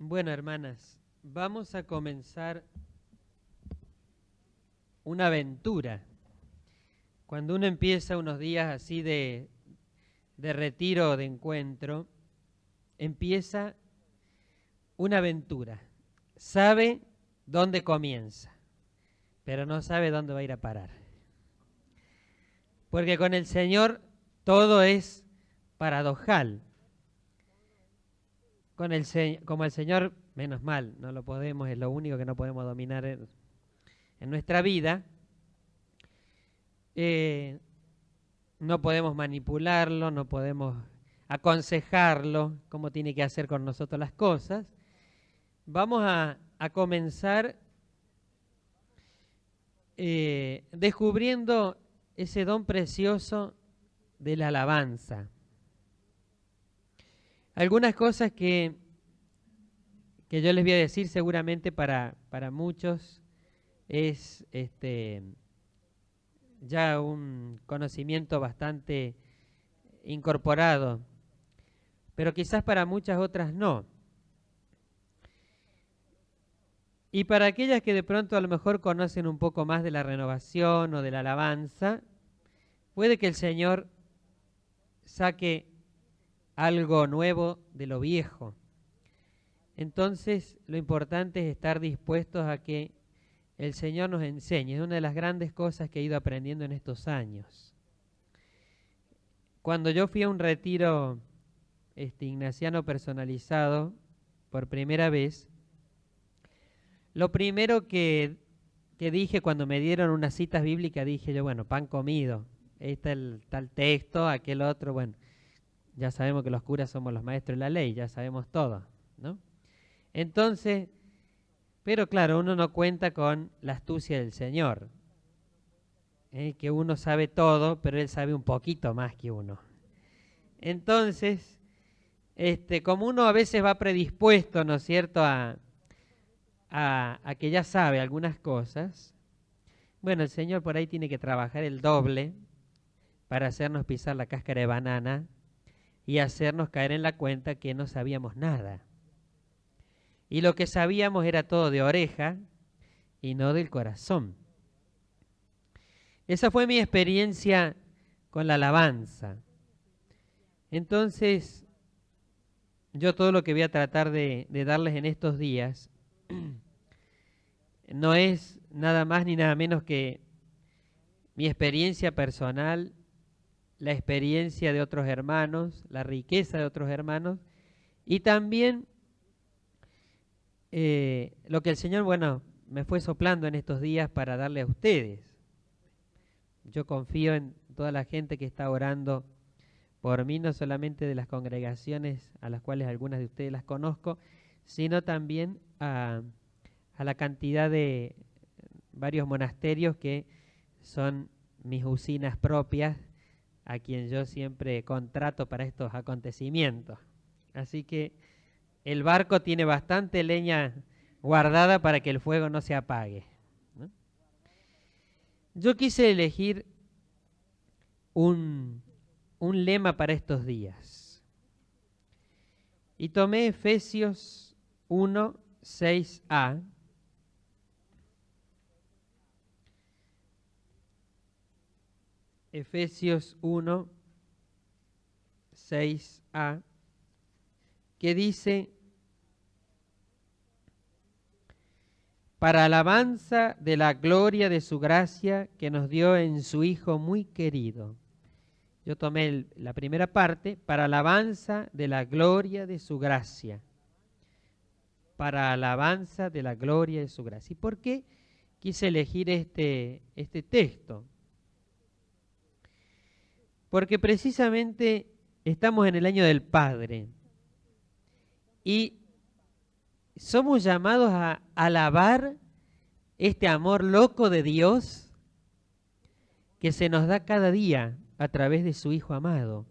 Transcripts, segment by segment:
Bueno, hermanas, vamos a comenzar una aventura. Cuando uno empieza unos días así de retiro, de encuentro, empieza una aventura. Sabe dónde comienza, pero no sabe dónde va a ir a parar. Porque con el Señor todo es paradojal. Como el Señor, menos mal, no lo podemos, es lo único que no podemos dominar en nuestra vida. No podemos manipularlo, no podemos aconsejarlo cómo tiene que hacer con nosotros las cosas. Vamos a comenzar descubriendo ese don precioso de la alabanza. Algunas cosas que yo les voy a decir seguramente para muchos es ya un conocimiento bastante incorporado, pero quizás para muchas otras no. Y para aquellas que de pronto a lo mejor conocen un poco más de la renovación o de la alabanza, puede que el Señor saque algo nuevo de lo viejo. Entonces, lo importante es estar dispuestos a que el Señor nos enseñe. Es una de las grandes cosas que he ido aprendiendo en estos años. Cuando yo fui a un retiro ignaciano personalizado por primera vez, lo primero que dije cuando me dieron unas citas bíblicas, dije yo, bueno, pan comido, este el tal texto, aquel otro, bueno, ya sabemos que los curas somos los maestros de la ley, ya sabemos todo, ¿no? Entonces, pero claro, uno no cuenta con la astucia del Señor, que uno sabe todo, pero Él sabe un poquito más que uno. Entonces, como uno a veces va predispuesto, ¿no es cierto?, a que ya sabe algunas cosas, bueno, el Señor por ahí tiene que trabajar el doble para hacernos pisar la cáscara de banana y hacernos caer en la cuenta que no sabíamos nada. Y lo que sabíamos era todo de oreja y no del corazón. Esa fue mi experiencia con la alabanza. Entonces, yo todo lo que voy a tratar de darles en estos días no es nada más ni nada menos que mi experiencia personal, la experiencia de otros hermanos, la riqueza de otros hermanos y también lo que el Señor, bueno, me fue soplando en estos días para darle a ustedes. Yo confío en toda la gente que está orando por mí, no solamente de las congregaciones a las cuales algunas de ustedes las conozco, sino también a la cantidad de varios monasterios que son mis usinas propias, a quien yo siempre contrato para estos acontecimientos. Así que el barco tiene bastante leña guardada para que el fuego no se apague, ¿no? Yo quise elegir un lema para estos días y tomé Efesios 1, 6a. Efesios 1, 6a, que dice: para alabanza de la gloria de su gracia que nos dio en su Hijo muy querido. Yo tomé la primera parte, para alabanza de la gloria de su gracia. Para alabanza de la gloria de su gracia. ¿Y por qué quise elegir este texto? Porque precisamente estamos en el año del Padre y somos llamados a alabar este amor loco de Dios que se nos da cada día a través de su Hijo amado.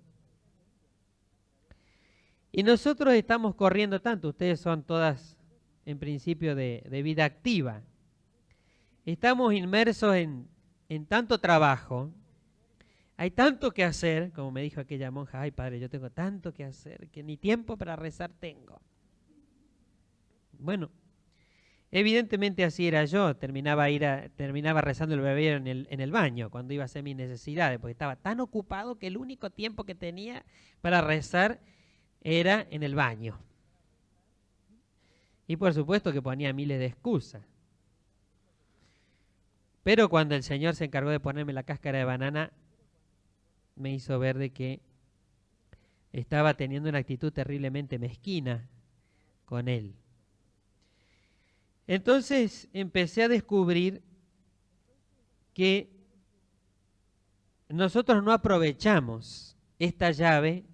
Y nosotros estamos corriendo tanto, ustedes son todas en principio de vida activa. Estamos inmersos en tanto trabajo. Hay tanto que hacer, como me dijo aquella monja, ay padre, yo tengo tanto que hacer que ni tiempo para rezar tengo. Bueno, evidentemente así era yo, terminaba rezando el bebé en el baño cuando iba a hacer mis necesidades, porque estaba tan ocupado que el único tiempo que tenía para rezar era en el baño. Y por supuesto que ponía miles de excusas. Pero cuando el Señor se encargó de ponerme la cáscara de banana, me hizo ver de que estaba teniendo una actitud terriblemente mezquina con Él. Entonces empecé a descubrir que nosotros no aprovechamos esta llave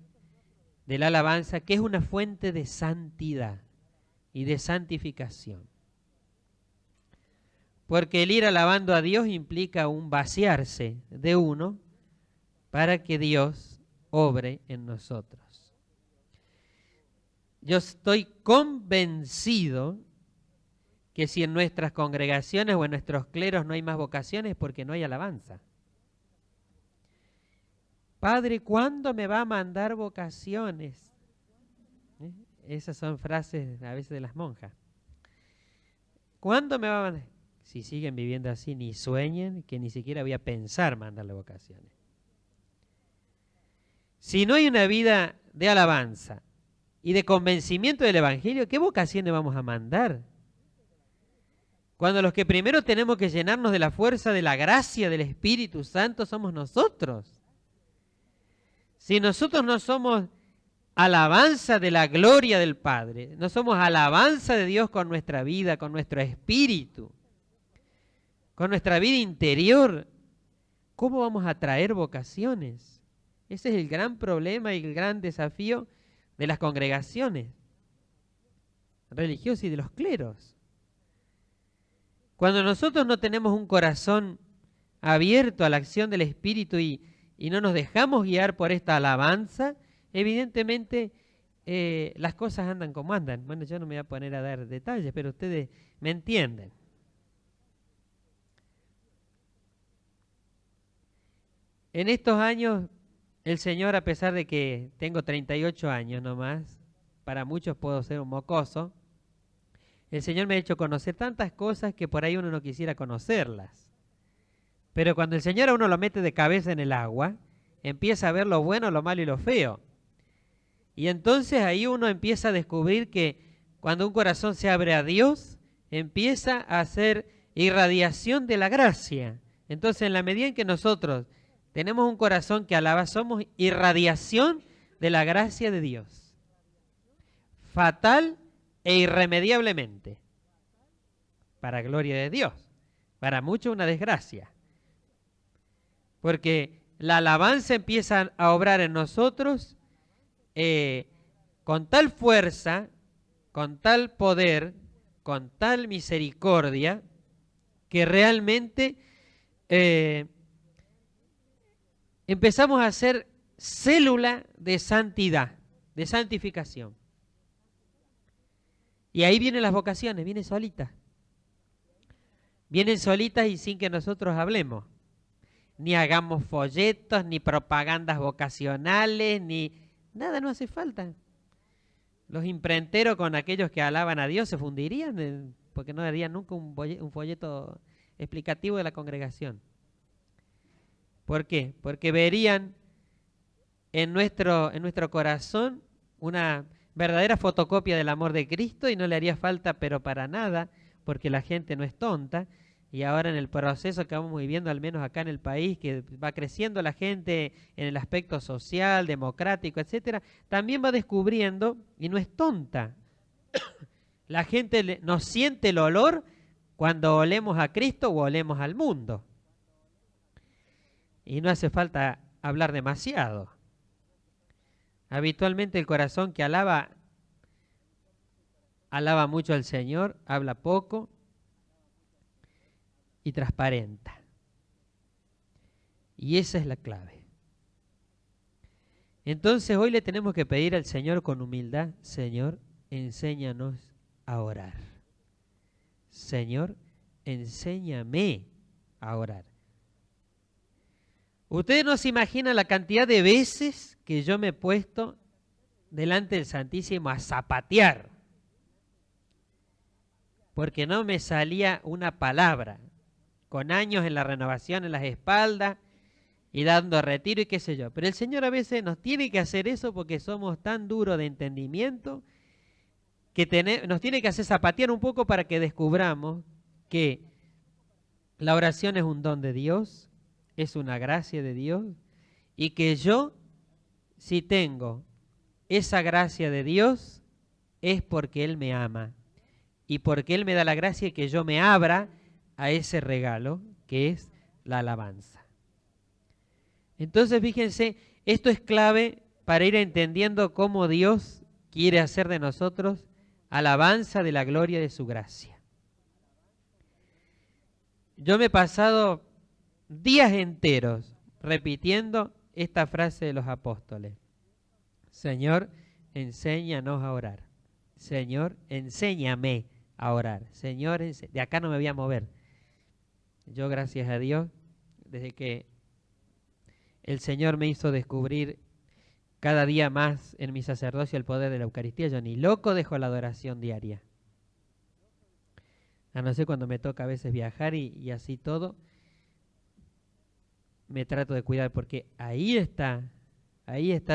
de la alabanza, que es una fuente de santidad y de santificación. Porque el ir alabando a Dios implica un vaciarse de uno para que Dios obre en nosotros. Yo estoy convencido que si en nuestras congregaciones o en nuestros cleros no hay más vocaciones es porque no hay alabanza. Padre, ¿cuándo me va a mandar vocaciones? Esas son frases a veces de las monjas. ¿Cuándo me va a mandar? Si siguen viviendo así, ni sueñen que ni siquiera voy a pensar mandarle vocaciones. Si no hay una vida de alabanza y de convencimiento del Evangelio, ¿qué vocaciones vamos a mandar? Cuando los que primero tenemos que llenarnos de la fuerza de la gracia del Espíritu Santo somos nosotros. Si nosotros no somos alabanza de la gloria del Padre, no somos alabanza de Dios con nuestra vida, con nuestro espíritu, con nuestra vida interior, ¿cómo vamos a traer vocaciones? Ese es el gran problema y el gran desafío de las congregaciones religiosas y de los cleros. Cuando nosotros no tenemos un corazón abierto a la acción del Espíritu y no nos dejamos guiar por esta alabanza, evidentemente las cosas andan como andan. Bueno, yo no me voy a poner a dar detalles, pero ustedes me entienden. En estos años, el Señor, a pesar de que tengo 38 años nomás, para muchos puedo ser un mocoso, el Señor me ha hecho conocer tantas cosas que por ahí uno no quisiera conocerlas. Pero cuando el Señor a uno lo mete de cabeza en el agua, empieza a ver lo bueno, lo malo y lo feo. Y entonces ahí uno empieza a descubrir que cuando un corazón se abre a Dios, empieza a hacer irradiación de la gracia. Entonces, en la medida en que nosotros tenemos un corazón que alaba, somos irradiación de la gracia de Dios. Fatal e irremediablemente. Para gloria de Dios. Para muchos una desgracia. Porque la alabanza empieza a obrar en nosotros con tal fuerza, con tal poder, con tal misericordia, que realmente empezamos a ser célula de santidad, de santificación. Y ahí vienen las vocaciones, vienen solitas. Vienen solitas y sin que nosotros hablemos. Ni hagamos folletos, ni propagandas vocacionales, ni nada, no hace falta. Los imprenteros con aquellos que alaban a Dios se fundirían porque no harían nunca un folleto explicativo de la congregación. ¿Por qué? Porque verían en nuestro corazón una verdadera fotocopia del amor de Cristo y no le haría falta, pero para nada, porque la gente no es tonta. Y ahora en el proceso que vamos viviendo, al menos acá en el país, que va creciendo la gente en el aspecto social, democrático, etcétera, también va descubriendo, y no es tonta, la gente nos siente el olor cuando olemos a Cristo o olemos al mundo. Y no hace falta hablar demasiado. Habitualmente el corazón que alaba mucho al Señor, habla poco y transparenta. Y esa es la clave. Entonces hoy le tenemos que pedir al Señor con humildad: Señor, enséñanos a orar. Señor, enséñame a orar. Ustedes no se imaginan la cantidad de veces que yo me he puesto delante del Santísimo a zapatear. porque no me salía una palabra, con años en la renovación en las espaldas y dando retiro y qué sé yo. Pero el Señor a veces nos tiene que hacer eso porque somos tan duros de entendimiento que nos tiene que hacer zapatear un poco para que descubramos que la oración es un don de Dios, es una gracia de Dios, y que yo, si tengo esa gracia de Dios, es porque Él me ama y porque Él me da la gracia que yo me abra a ese regalo que es la alabanza. Entonces, fíjense, esto es clave para ir entendiendo cómo Dios quiere hacer de nosotros alabanza de la gloria de su gracia. Yo me he pasado días enteros repitiendo esta frase de los apóstoles. Señor, enséñanos a orar. Señor, enséñame a orar. Señor, de acá no me voy a mover. Yo, gracias a Dios, desde que el Señor me hizo descubrir cada día más en mi sacerdocio el poder de la Eucaristía, yo ni loco dejo la adoración diaria. A no ser cuando me toca a veces viajar y así todo, me trato de cuidar porque ahí está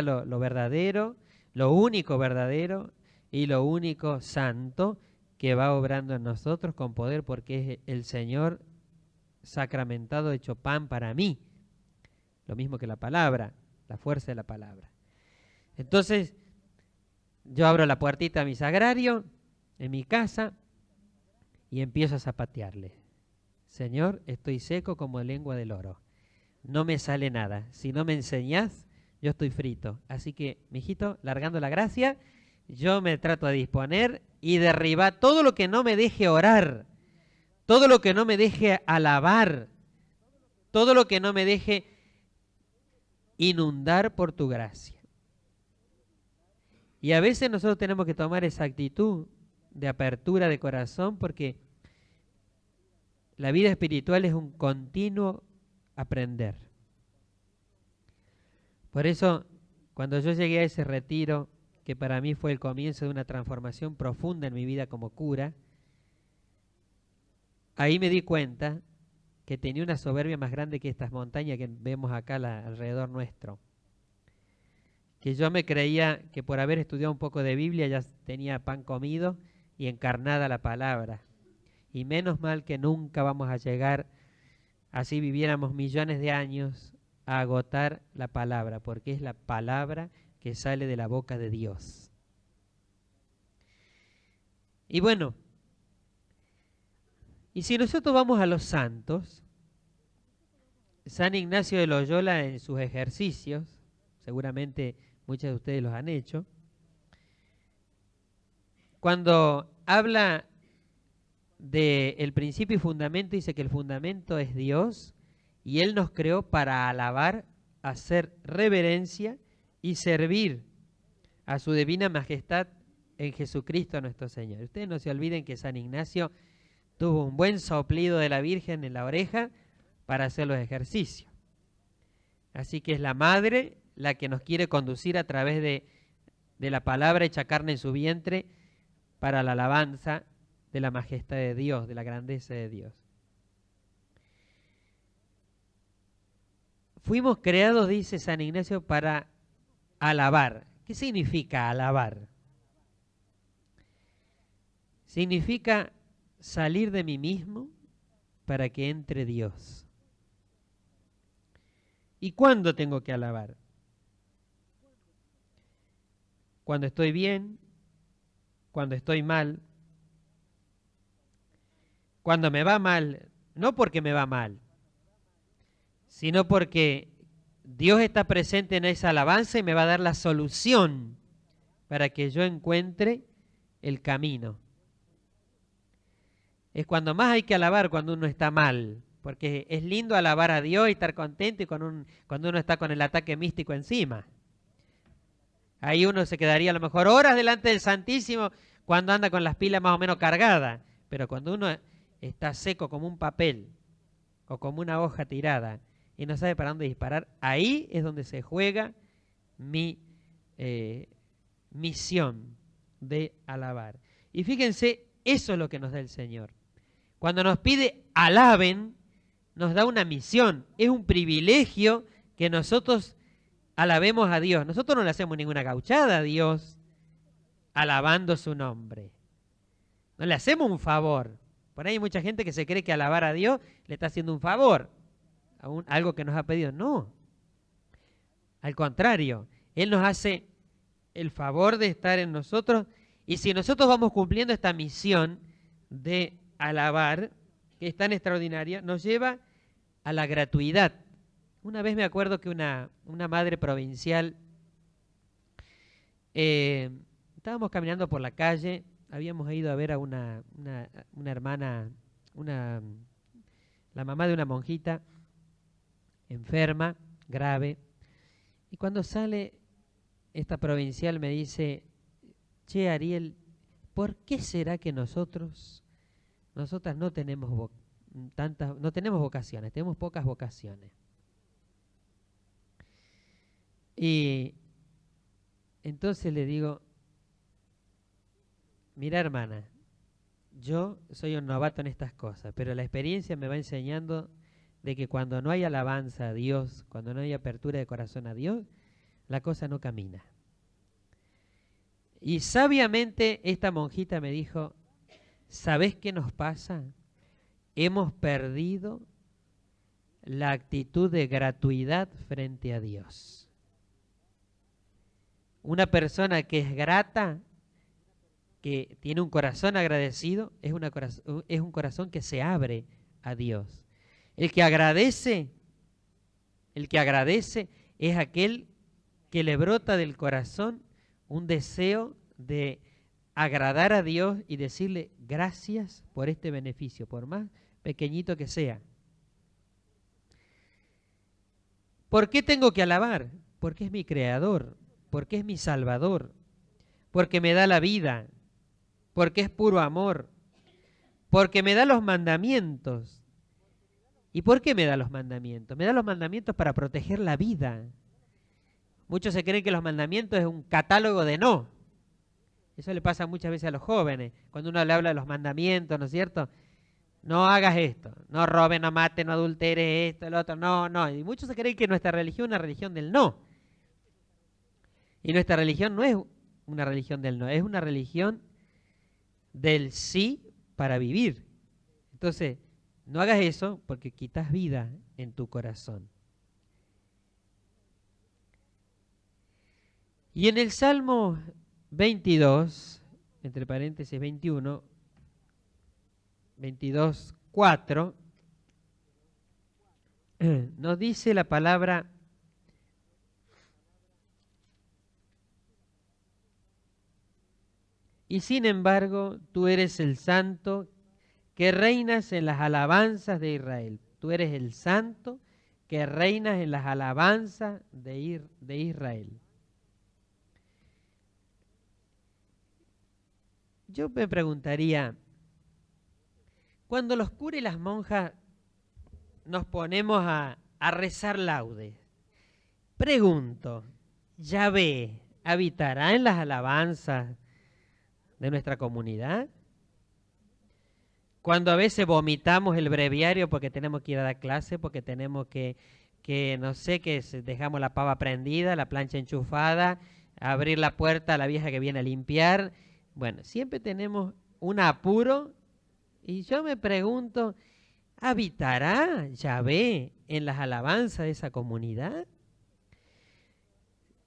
lo verdadero, lo único verdadero y lo único santo que va obrando en nosotros con poder porque es el Señor sacramentado hecho pan para mí. Lo mismo que la palabra, la fuerza de la palabra. Entonces, yo abro la puertita a mi sagrario en mi casa y empiezo a zapatearle. Señor, estoy seco como lengua de loro. No me sale nada. Si no me enseñás, yo estoy frito. Así que, mijito, largando la gracia, yo me trato de disponer y derribar todo lo que no me deje orar, todo lo que no me deje alabar, todo lo que no me deje inundar por tu gracia. Y a veces nosotros tenemos que tomar esa actitud de apertura de corazón porque la vida espiritual es un continuo aprender. Por eso, cuando yo llegué a ese retiro, que para mí fue el comienzo de una transformación profunda en mi vida como cura, ahí me di cuenta que tenía una soberbia más grande que estas montañas que vemos acá alrededor nuestro. Que yo me creía que por haber estudiado un poco de Biblia ya tenía pan comido y encarnada la palabra. Y menos mal que nunca vamos a llegar, así viviéramos millones de años, a agotar la palabra, porque es la palabra que sale de la boca de Dios. Y bueno, y si nosotros vamos a los santos, San Ignacio de Loyola en sus ejercicios, seguramente muchos de ustedes los han hecho, cuando habla del principio y fundamento, dice que el fundamento es Dios y Él nos creó para alabar, hacer reverencia y servir a su divina majestad en Jesucristo nuestro Señor. Ustedes no se olviden que San Ignacio tuvo un buen soplido de la Virgen en la oreja para hacer los ejercicios. Así que es la Madre la que nos quiere conducir a través de la palabra hecha carne en su vientre para la alabanza de la majestad de Dios, de la grandeza de Dios. Fuimos creados, dice San Ignacio, para alabar. ¿Qué significa alabar? Significa salir de mí mismo para que entre Dios. ¿Y cuándo tengo que alabar? Cuando estoy bien, cuando estoy mal, cuando me va mal, no porque me va mal, sino porque Dios está presente en esa alabanza y me va a dar la solución para que yo encuentre el camino. Es cuando más hay que alabar cuando uno está mal, porque es lindo alabar a Dios y estar contento y cuando uno está con el ataque místico encima. Ahí uno se quedaría a lo mejor horas delante del Santísimo cuando anda con las pilas más o menos cargadas, pero cuando uno está seco como un papel o como una hoja tirada y no sabe para dónde disparar, ahí es donde se juega mi misión de alabar. Y fíjense Eso es lo que nos da el Señor. Cuando nos pide alaben, nos da una misión. Es un privilegio que nosotros alabemos a Dios. Nosotros no le hacemos ninguna gauchada a Dios alabando su nombre. No le hacemos un favor. Por ahí hay mucha gente que se cree que alabar a Dios le está haciendo un favor. Algo que nos ha pedido. No. Al contrario, Él nos hace el favor de estar en nosotros. Y si nosotros vamos cumpliendo esta misión de alabar, que es tan extraordinaria, nos lleva a la gratuidad. Una vez me acuerdo que una madre provincial, estábamos caminando por la calle, habíamos ido a ver a una hermana, la mamá de una monjita enferma, grave, y cuando sale esta provincial me dice: che, Ariel, ¿por qué será que nosotras no tenemos no tenemos vocaciones, tenemos pocas vocaciones? Y entonces le digo: mira, hermana, yo soy un novato en estas cosas, pero la experiencia me va enseñando de que cuando no hay alabanza a Dios, cuando no hay apertura de corazón a Dios, la cosa no camina. Y sabiamente esta monjita me dijo: ¿sabés qué nos pasa? Hemos perdido la actitud de gratuidad frente a Dios. Una persona que es grata, que tiene un corazón agradecido, es un corazón que se abre a Dios. El que agradece es aquel que le brota del corazón un deseo de agradar a Dios y decirle gracias por este beneficio, por más pequeñito que sea. ¿Por qué tengo que alabar? Porque es mi creador, porque es mi salvador, porque me da la vida, porque es puro amor, porque me da los mandamientos. ¿Y por qué me da los mandamientos? Me da los mandamientos para proteger la vida. Muchos se creen que los mandamientos es un catálogo de no. Eso le pasa muchas veces a los jóvenes. Cuando uno le habla de los mandamientos, ¿no es cierto? No hagas esto, no robes, no mates, no adulteres, esto, lo otro, no. Y muchos se creen que nuestra religión es una religión del no. Y nuestra religión no es una religión del no, es una religión del sí para vivir. Entonces, no hagas eso porque quitas vida en tu corazón. Y en el Salmo 22, entre paréntesis 21, 22, 4, nos dice la palabra: y sin embargo, tú eres el santo que reinas en las alabanzas de Israel. Tú eres el santo que reinas en las alabanzas de Israel. Yo me preguntaría, cuando los curas y las monjas nos ponemos a rezar laudes, pregunto, ¿Yahvé habitará en las alabanzas de nuestra comunidad? Cuando a veces vomitamos el breviario porque tenemos que ir a dar clase, porque tenemos que no sé, que dejamos la pava prendida, la plancha enchufada, abrir la puerta a la vieja que viene a limpiar. Bueno, siempre tenemos un apuro y yo me pregunto, ¿habitará Yahvé en las alabanzas de esa comunidad?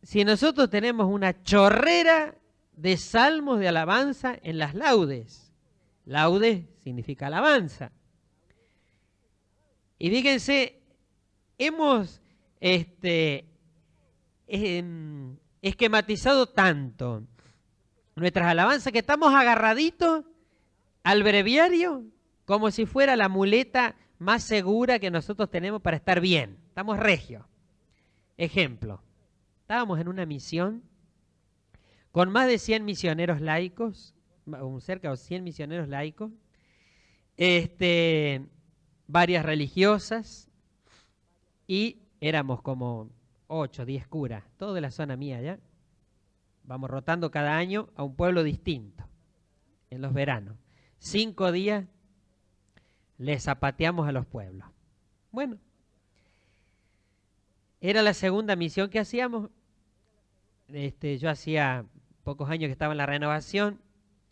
Si nosotros tenemos una chorrera de salmos de alabanza en las laudes. Laudes significa alabanza. Y fíjense, hemos esquematizado tanto nuestras alabanzas que estamos agarraditos al breviario como si fuera la muleta más segura que nosotros tenemos para estar bien. Estamos regios. Ejemplo, estábamos en una misión con más de 100 misioneros laicos, cerca de 100 misioneros laicos, varias religiosas, y éramos como 8, 10 curas, todo de la zona mía ya. Vamos rotando cada año a un pueblo distinto, en los veranos. 5 días le zapateamos a los pueblos. Bueno, era la segunda misión que hacíamos. Yo hacía pocos años que estaba en la renovación,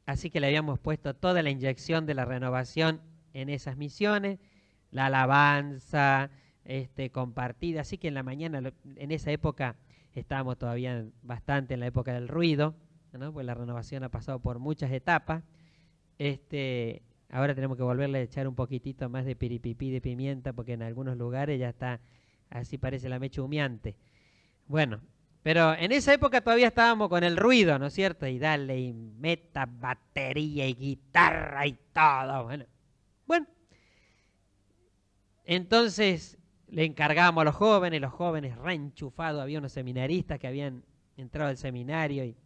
así que le habíamos puesto toda la inyección de la renovación en esas misiones, la alabanza, compartida, así que en la mañana, en esa época, estábamos todavía bastante en la época del ruido, ¿no? Pues la renovación ha pasado por muchas etapas. Ahora tenemos que volverle a echar un poquitito más de piripipí de pimienta, porque en algunos lugares ya está, así parece la mecha humeante. Bueno, pero en esa época todavía estábamos con el ruido, ¿no es cierto? Y dale, y meta, batería, y guitarra, y todo. Bueno, entonces le encargamos a los jóvenes reenchufados, había unos seminaristas que habían entrado al seminario y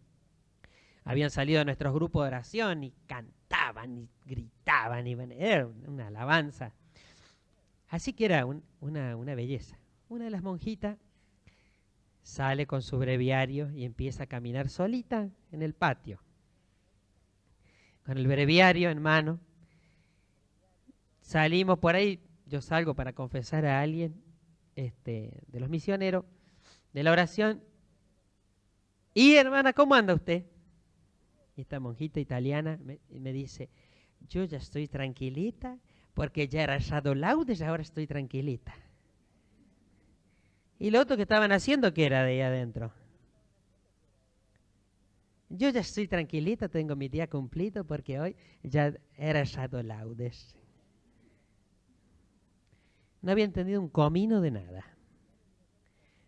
habían salido de nuestros grupos de oración y cantaban y gritaban, y era una alabanza. Así que era una belleza. Una de las monjitas sale con su breviario y empieza a caminar solita en el patio, con el breviario en mano. Salimos por ahí, yo salgo para confesar a alguien de los misioneros de la oración. Y hermana, ¿cómo anda usted? Y esta monjita italiana me dice, yo ya estoy tranquilita porque ya he rezado laudes y ahora estoy tranquilita. Y lo otro que estaban haciendo, ¿qué era de ahí adentro? Yo ya estoy tranquilita, tengo mi día cumplido porque hoy ya he rezado laudes. No había entendido un comino de nada.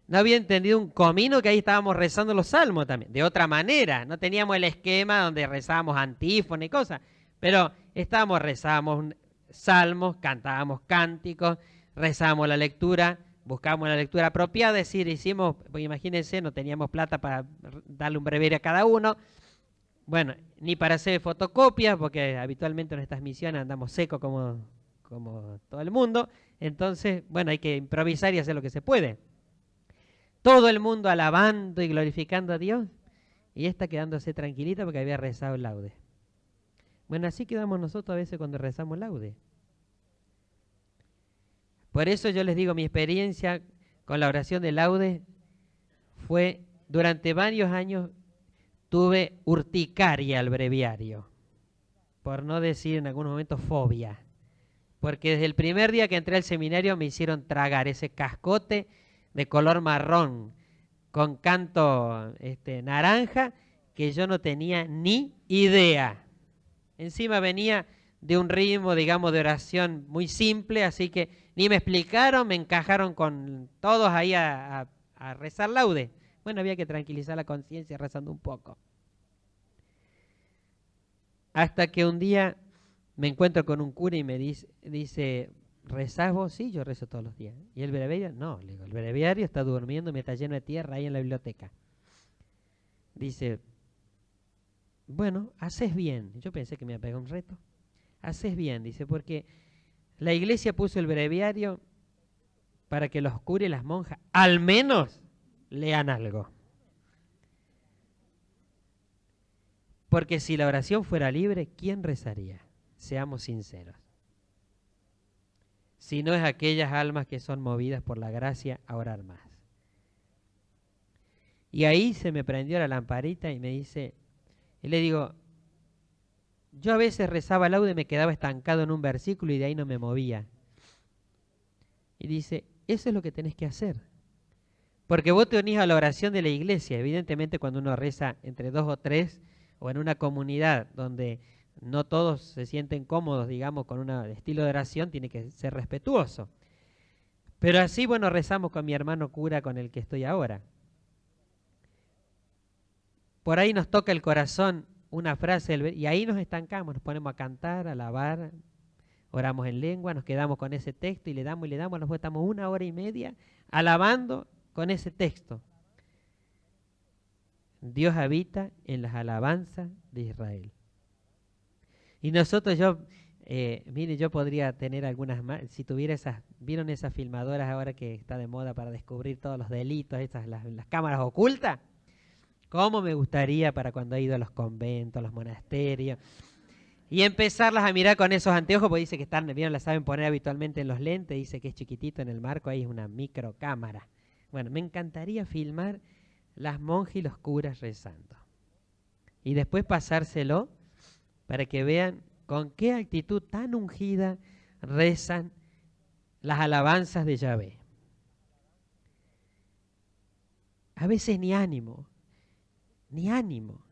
No había entendido un comino que ahí estábamos rezando los salmos también. De otra manera, no teníamos el esquema donde rezábamos antífona y cosas. Pero rezábamos salmos, cantábamos cánticos, rezábamos la lectura, buscábamos la lectura apropiada. Es decir, hicimos, pues imagínense, no teníamos plata para darle un breviario a cada uno. Bueno, ni para hacer fotocopias, porque habitualmente en estas misiones andamos secos como todo el mundo. Entonces, bueno, hay que improvisar y hacer lo que se puede. Todo el mundo alabando y glorificando a Dios, y esta quedándose tranquilita porque había rezado el laude. Bueno, así quedamos nosotros a veces cuando rezamos laude. Por eso yo les digo, mi experiencia con la oración de laude fue, durante varios años, tuve urticaria al breviario, por no decir en algunos momentos fobia, porque desde el primer día que entré al seminario me hicieron tragar ese cascote de color marrón, con canto naranja, que yo no tenía ni idea. Encima venía de un ritmo, digamos, de oración muy simple, así que ni me explicaron, me encajaron con todos ahí a rezar laude. Bueno, había que tranquilizar la conciencia rezando un poco. Hasta que un día me encuentro con un cura y me dice, ¿rezás vos? Sí, yo rezo todos los días. ¿Y el breviario? No, le digo, el breviario está durmiendo, me está lleno de tierra ahí en la biblioteca. Dice, bueno, haces bien. Yo pensé que me iba a pegar un reto. Haces bien, dice, porque la iglesia puso el breviario para que los curas y las monjas al menos lean algo. Porque si la oración fuera libre, ¿quién rezaría? Seamos sinceros. Si no es aquellas almas que son movidas por la gracia a orar más. Y ahí se me prendió la lamparita y me dice, y le digo, yo a veces rezaba laude y me quedaba estancado en un versículo y de ahí no me movía. Y dice, eso es lo que tenés que hacer. Porque vos te unís a la oración de la iglesia. Evidentemente cuando uno reza entre 2 o 3 o en una comunidad donde no todos se sienten cómodos, digamos, con un estilo de oración, tiene que ser respetuoso. Pero así, bueno, rezamos con mi hermano cura con el que estoy ahora. Por ahí nos toca el corazón una frase y ahí nos estancamos, nos ponemos a cantar, a alabar, oramos en lengua, nos quedamos con ese texto y le damos, nos estamos 1 hora y media alabando con ese texto. Dios habita en las alabanzas de Israel. Y nosotros, mire, yo podría tener algunas más, si tuviera ¿vieron esas filmadoras ahora que está de moda para descubrir todos los delitos, las cámaras ocultas? ¿Cómo me gustaría para cuando he ido a los conventos, a los monasterios? Y empezarlas a mirar con esos anteojos, porque dice que están, bien, las saben poner habitualmente en los lentes, dice que es chiquitito en el marco, ahí es una microcámara. Bueno, me encantaría filmar las monjas y los curas rezando. Y después pasárselo para que vean con qué actitud tan ungida rezan las alabanzas de Yahvé. A veces ni ánimo, ni ánimo.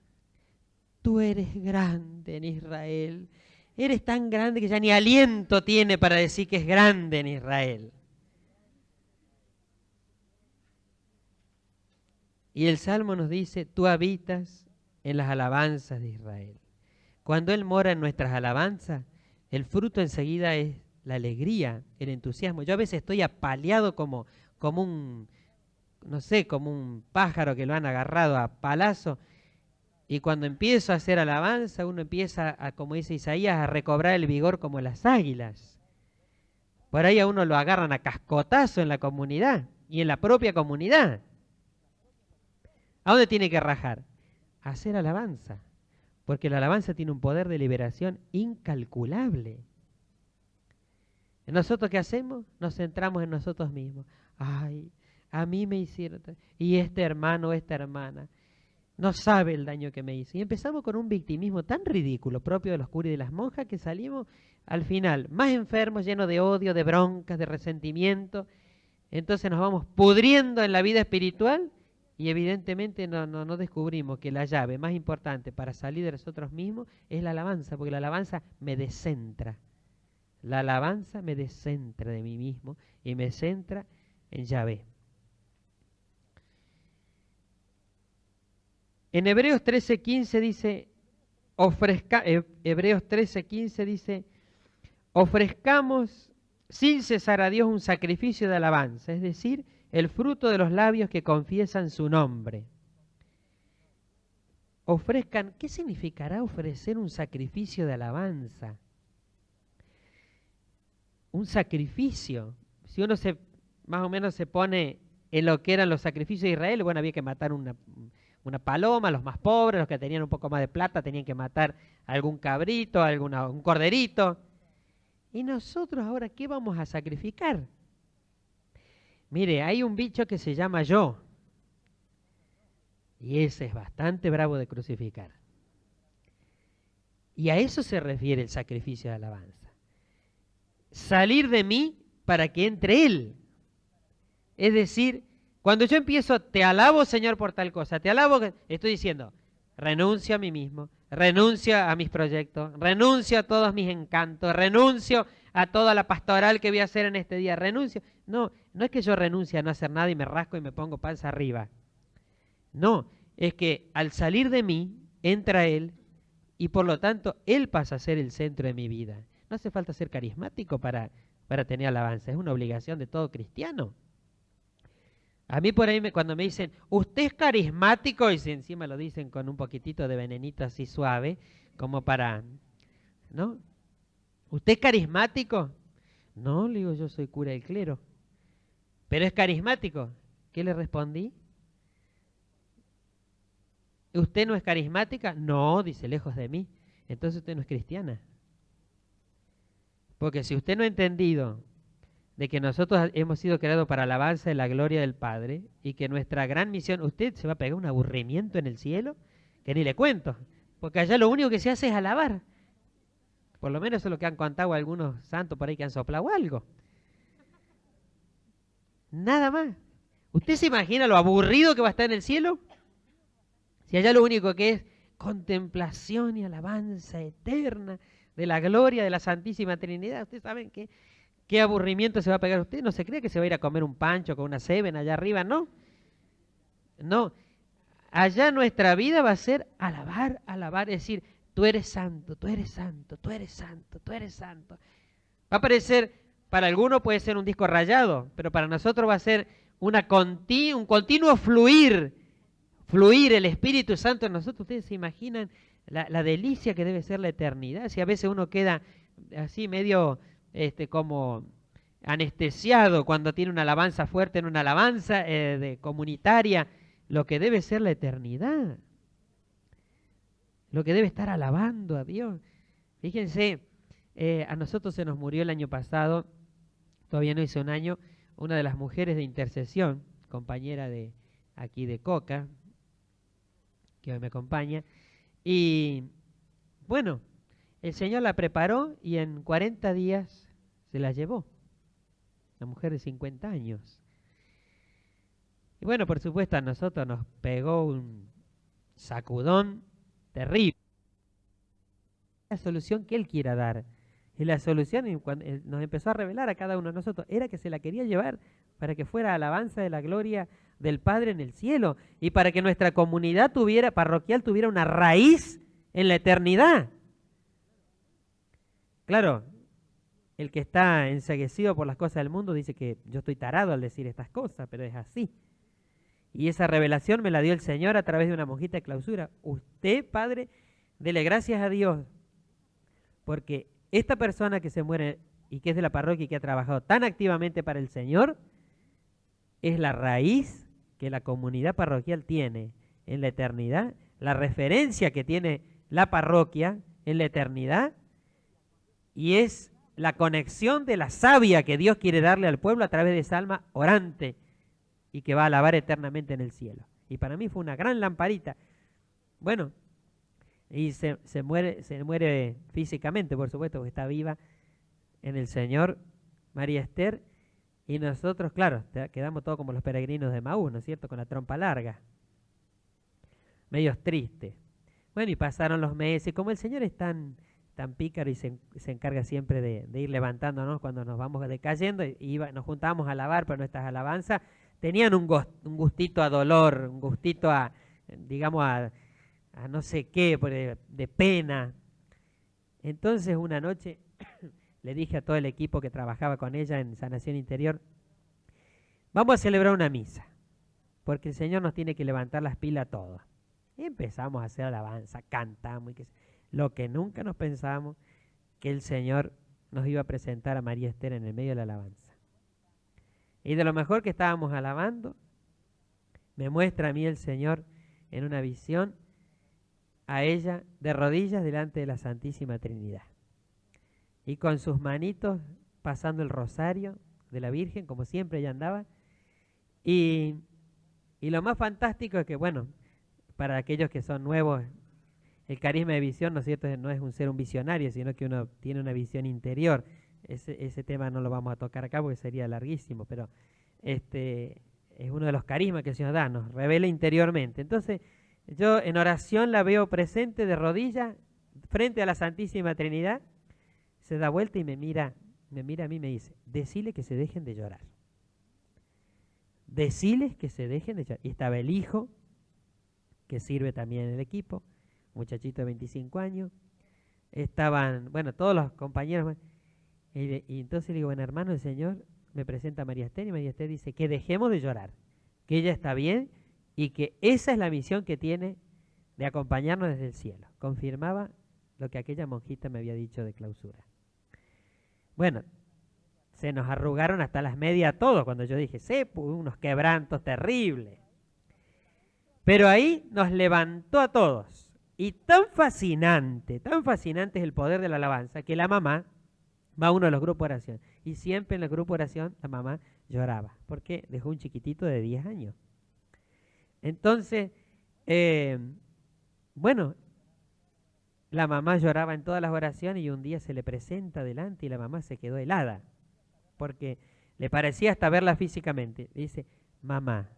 Tú eres grande en Israel. Eres tan grande que ya ni aliento tiene para decir que es grande en Israel. Y el Salmo nos dice, tú habitas en las alabanzas de Israel. Cuando Él mora en nuestras alabanzas, el fruto enseguida es la alegría, el entusiasmo. Yo a veces estoy apaleado como un, no sé, como un pájaro que lo han agarrado a palazo. Y cuando empiezo a hacer alabanza, uno empieza, como dice Isaías, a recobrar el vigor como las águilas. Por ahí a uno lo agarran a cascotazo en la comunidad y en la propia comunidad. ¿A dónde tiene que rajar? A hacer alabanza. Porque la alabanza tiene un poder de liberación incalculable. ¿Nosotros qué hacemos? Nos centramos en nosotros mismos. Ay, a mí me hicieron, y este hermano o esta hermana no sabe el daño que me hizo. Y empezamos con un victimismo tan ridículo, propio de los curas y de las monjas, que salimos al final más enfermos, llenos de odio, de broncas, de resentimiento. Entonces nos vamos pudriendo en la vida espiritual y evidentemente no descubrimos que la llave más importante para salir de nosotros mismos es la alabanza, porque la alabanza me descentra. La alabanza me descentra de mí mismo y me centra en Yahvé. En Hebreos 13:15 dice, Hebreos 13:15 dice, ofrezcamos sin cesar a Dios un sacrificio de alabanza, es decir, el fruto de los labios que confiesan su nombre. Ofrezcan, ¿qué significará ofrecer un sacrificio de alabanza? Un sacrificio. Si uno más o menos se pone en lo que eran los sacrificios de Israel, bueno, había que matar una paloma, los más pobres, los que tenían un poco más de plata, tenían que matar algún cabrito, un corderito. ¿Y nosotros ahora qué vamos a sacrificar? Mire, hay un bicho que se llama yo. Y ese es bastante bravo de crucificar. Y a eso se refiere el sacrificio de alabanza. Salir de mí para que entre Él. Es decir, cuando yo empiezo, te alabo, Señor, por tal cosa, te alabo, estoy diciendo, renuncio a mí mismo, renuncio a mis proyectos, renuncio a todos mis encantos, renuncio a toda la pastoral que voy a hacer en este día, renuncio. No es que yo renuncie a no hacer nada y me rasco y me pongo panza arriba. No, es que al salir de mí, entra Él y por lo tanto Él pasa a ser el centro de mi vida. No hace falta ser carismático para tener alabanza, es una obligación de todo cristiano. A mí por ahí cuando me dicen, usted es carismático, y si encima lo dicen con un poquitito de venenito así suave, como para, ¿no? ¿Usted es carismático? No, le digo, yo soy cura del clero. ¿Pero es carismático? ¿Qué le respondí? ¿Usted no es carismática? No, dice, lejos de mí. Entonces usted no es cristiana. Porque si usted no ha entendido de que nosotros hemos sido creados para alabanza de la gloria del Padre y que nuestra gran misión, usted se va a pegar un aburrimiento en el cielo que ni le cuento, porque allá lo único que se hace es alabar. Por lo menos eso es lo que han contado algunos santos por ahí que han soplado algo. Nada más. ¿Usted se imagina lo aburrido que va a estar en el cielo? Si allá lo único que es contemplación y alabanza eterna de la gloria de la Santísima Trinidad. ¿Ustedes saben qué aburrimiento se va a pegar usted? No se cree que se va a ir a comer un pancho con una seven allá arriba, ¿no? No. Allá nuestra vida va a ser alabar, alabar, es decir, tú eres santo, tú eres santo, tú eres santo, tú eres santo. Va a parecer, para algunos puede ser un disco rayado, pero para nosotros va a ser un continuo fluir el Espíritu Santo en nosotros. Ustedes se imaginan la delicia que debe ser la eternidad. Si a veces uno queda así medio como anestesiado cuando tiene una alabanza fuerte en una alabanza comunitaria, lo que debe ser la eternidad, lo que debe estar alabando a Dios. Fíjense, a nosotros se nos murió el año pasado, todavía no hizo un año, una de las mujeres de intercesión, compañera de aquí de Coca, que hoy me acompaña, y bueno, el Señor la preparó y en 40 días se la llevó, una mujer de 50 años. Y bueno, por supuesto a nosotros nos pegó un sacudón terrible. La solución que Él quiera dar. Y la solución, y cuando nos empezó a revelar a cada uno de nosotros, era que se la quería llevar para que fuera alabanza de la gloria del Padre en el cielo y para que nuestra comunidad parroquial tuviera una raíz en la eternidad. Claro, el que está enceguecido por las cosas del mundo dice que yo estoy tarado al decir estas cosas, pero es así. Y esa revelación me la dio el Señor a través de una monjita de clausura. Usted, Padre, dele gracias a Dios, porque esta persona que se muere y que es de la parroquia y que ha trabajado tan activamente para el Señor, es la raíz que la comunidad parroquial tiene en la eternidad, la referencia que tiene la parroquia en la eternidad, y es la conexión de la savia que Dios quiere darle al pueblo a través de esa alma orante y que va a alabar eternamente en el cielo. Y para mí fue una gran lamparita. Bueno, y se muere físicamente, por supuesto, porque está viva en el Señor, María Esther, y nosotros, claro, quedamos todos como los peregrinos de Maús, ¿no es cierto?, con la trompa larga, medios tristes. Bueno, y pasaron los meses, como el Señor es tan pícaro y se encarga siempre de ir levantándonos cuando nos vamos decayendo, nos juntábamos a alabar, pero nuestras alabanzas tenían un gustito a dolor, un gustito a, digamos, a no sé qué, de pena. Entonces una noche le dije a todo el equipo que trabajaba con ella en Sanación Interior, vamos a celebrar una misa, porque el Señor nos tiene que levantar las pilas a todos. Y empezamos a hacer alabanza, cantamos, lo que nunca nos pensamos, que el Señor nos iba a presentar a María Esther en el medio de la alabanza. Y de lo mejor que estábamos alabando, me muestra a mí el Señor en una visión a ella de rodillas delante de la Santísima Trinidad. Y con sus manitos pasando el rosario de la Virgen, como siempre ella andaba. Y lo más fantástico es que, bueno, para aquellos que son nuevos, el carisma de visión, ¿no es cierto?, no es un visionario, sino que uno tiene una visión interior. Ese tema no lo vamos a tocar acá porque sería larguísimo, pero es uno de los carismas que el Señor da, nos revela interiormente. Entonces, yo en oración la veo presente de rodillas frente a la Santísima Trinidad, se da vuelta y me mira a mí y me dice, decile que se dejen de llorar. Deciles que se dejen de llorar. Y estaba el hijo, que sirve también en el equipo, muchachito de 25 años. Estaban, bueno, todos los compañeros. Y entonces le digo, bueno, hermano, el Señor me presenta a María Esther y María Esther dice que dejemos de llorar, que ella está bien y que esa es la misión que tiene de acompañarnos desde el cielo. Confirmaba lo que aquella monjita me había dicho de clausura. Bueno, se nos arrugaron hasta las medias todos cuando yo dije, unos quebrantos terribles. Pero ahí nos levantó a todos. Y tan fascinante es el poder de la alabanza, que la mamá va a uno de los grupos de oración. Y siempre en el grupo de oración la mamá lloraba, porque dejó un chiquitito de 10 años. Entonces, bueno, la mamá lloraba en todas las oraciones y un día se le presenta delante y la mamá se quedó helada, porque le parecía hasta verla físicamente. Le dice, mamá,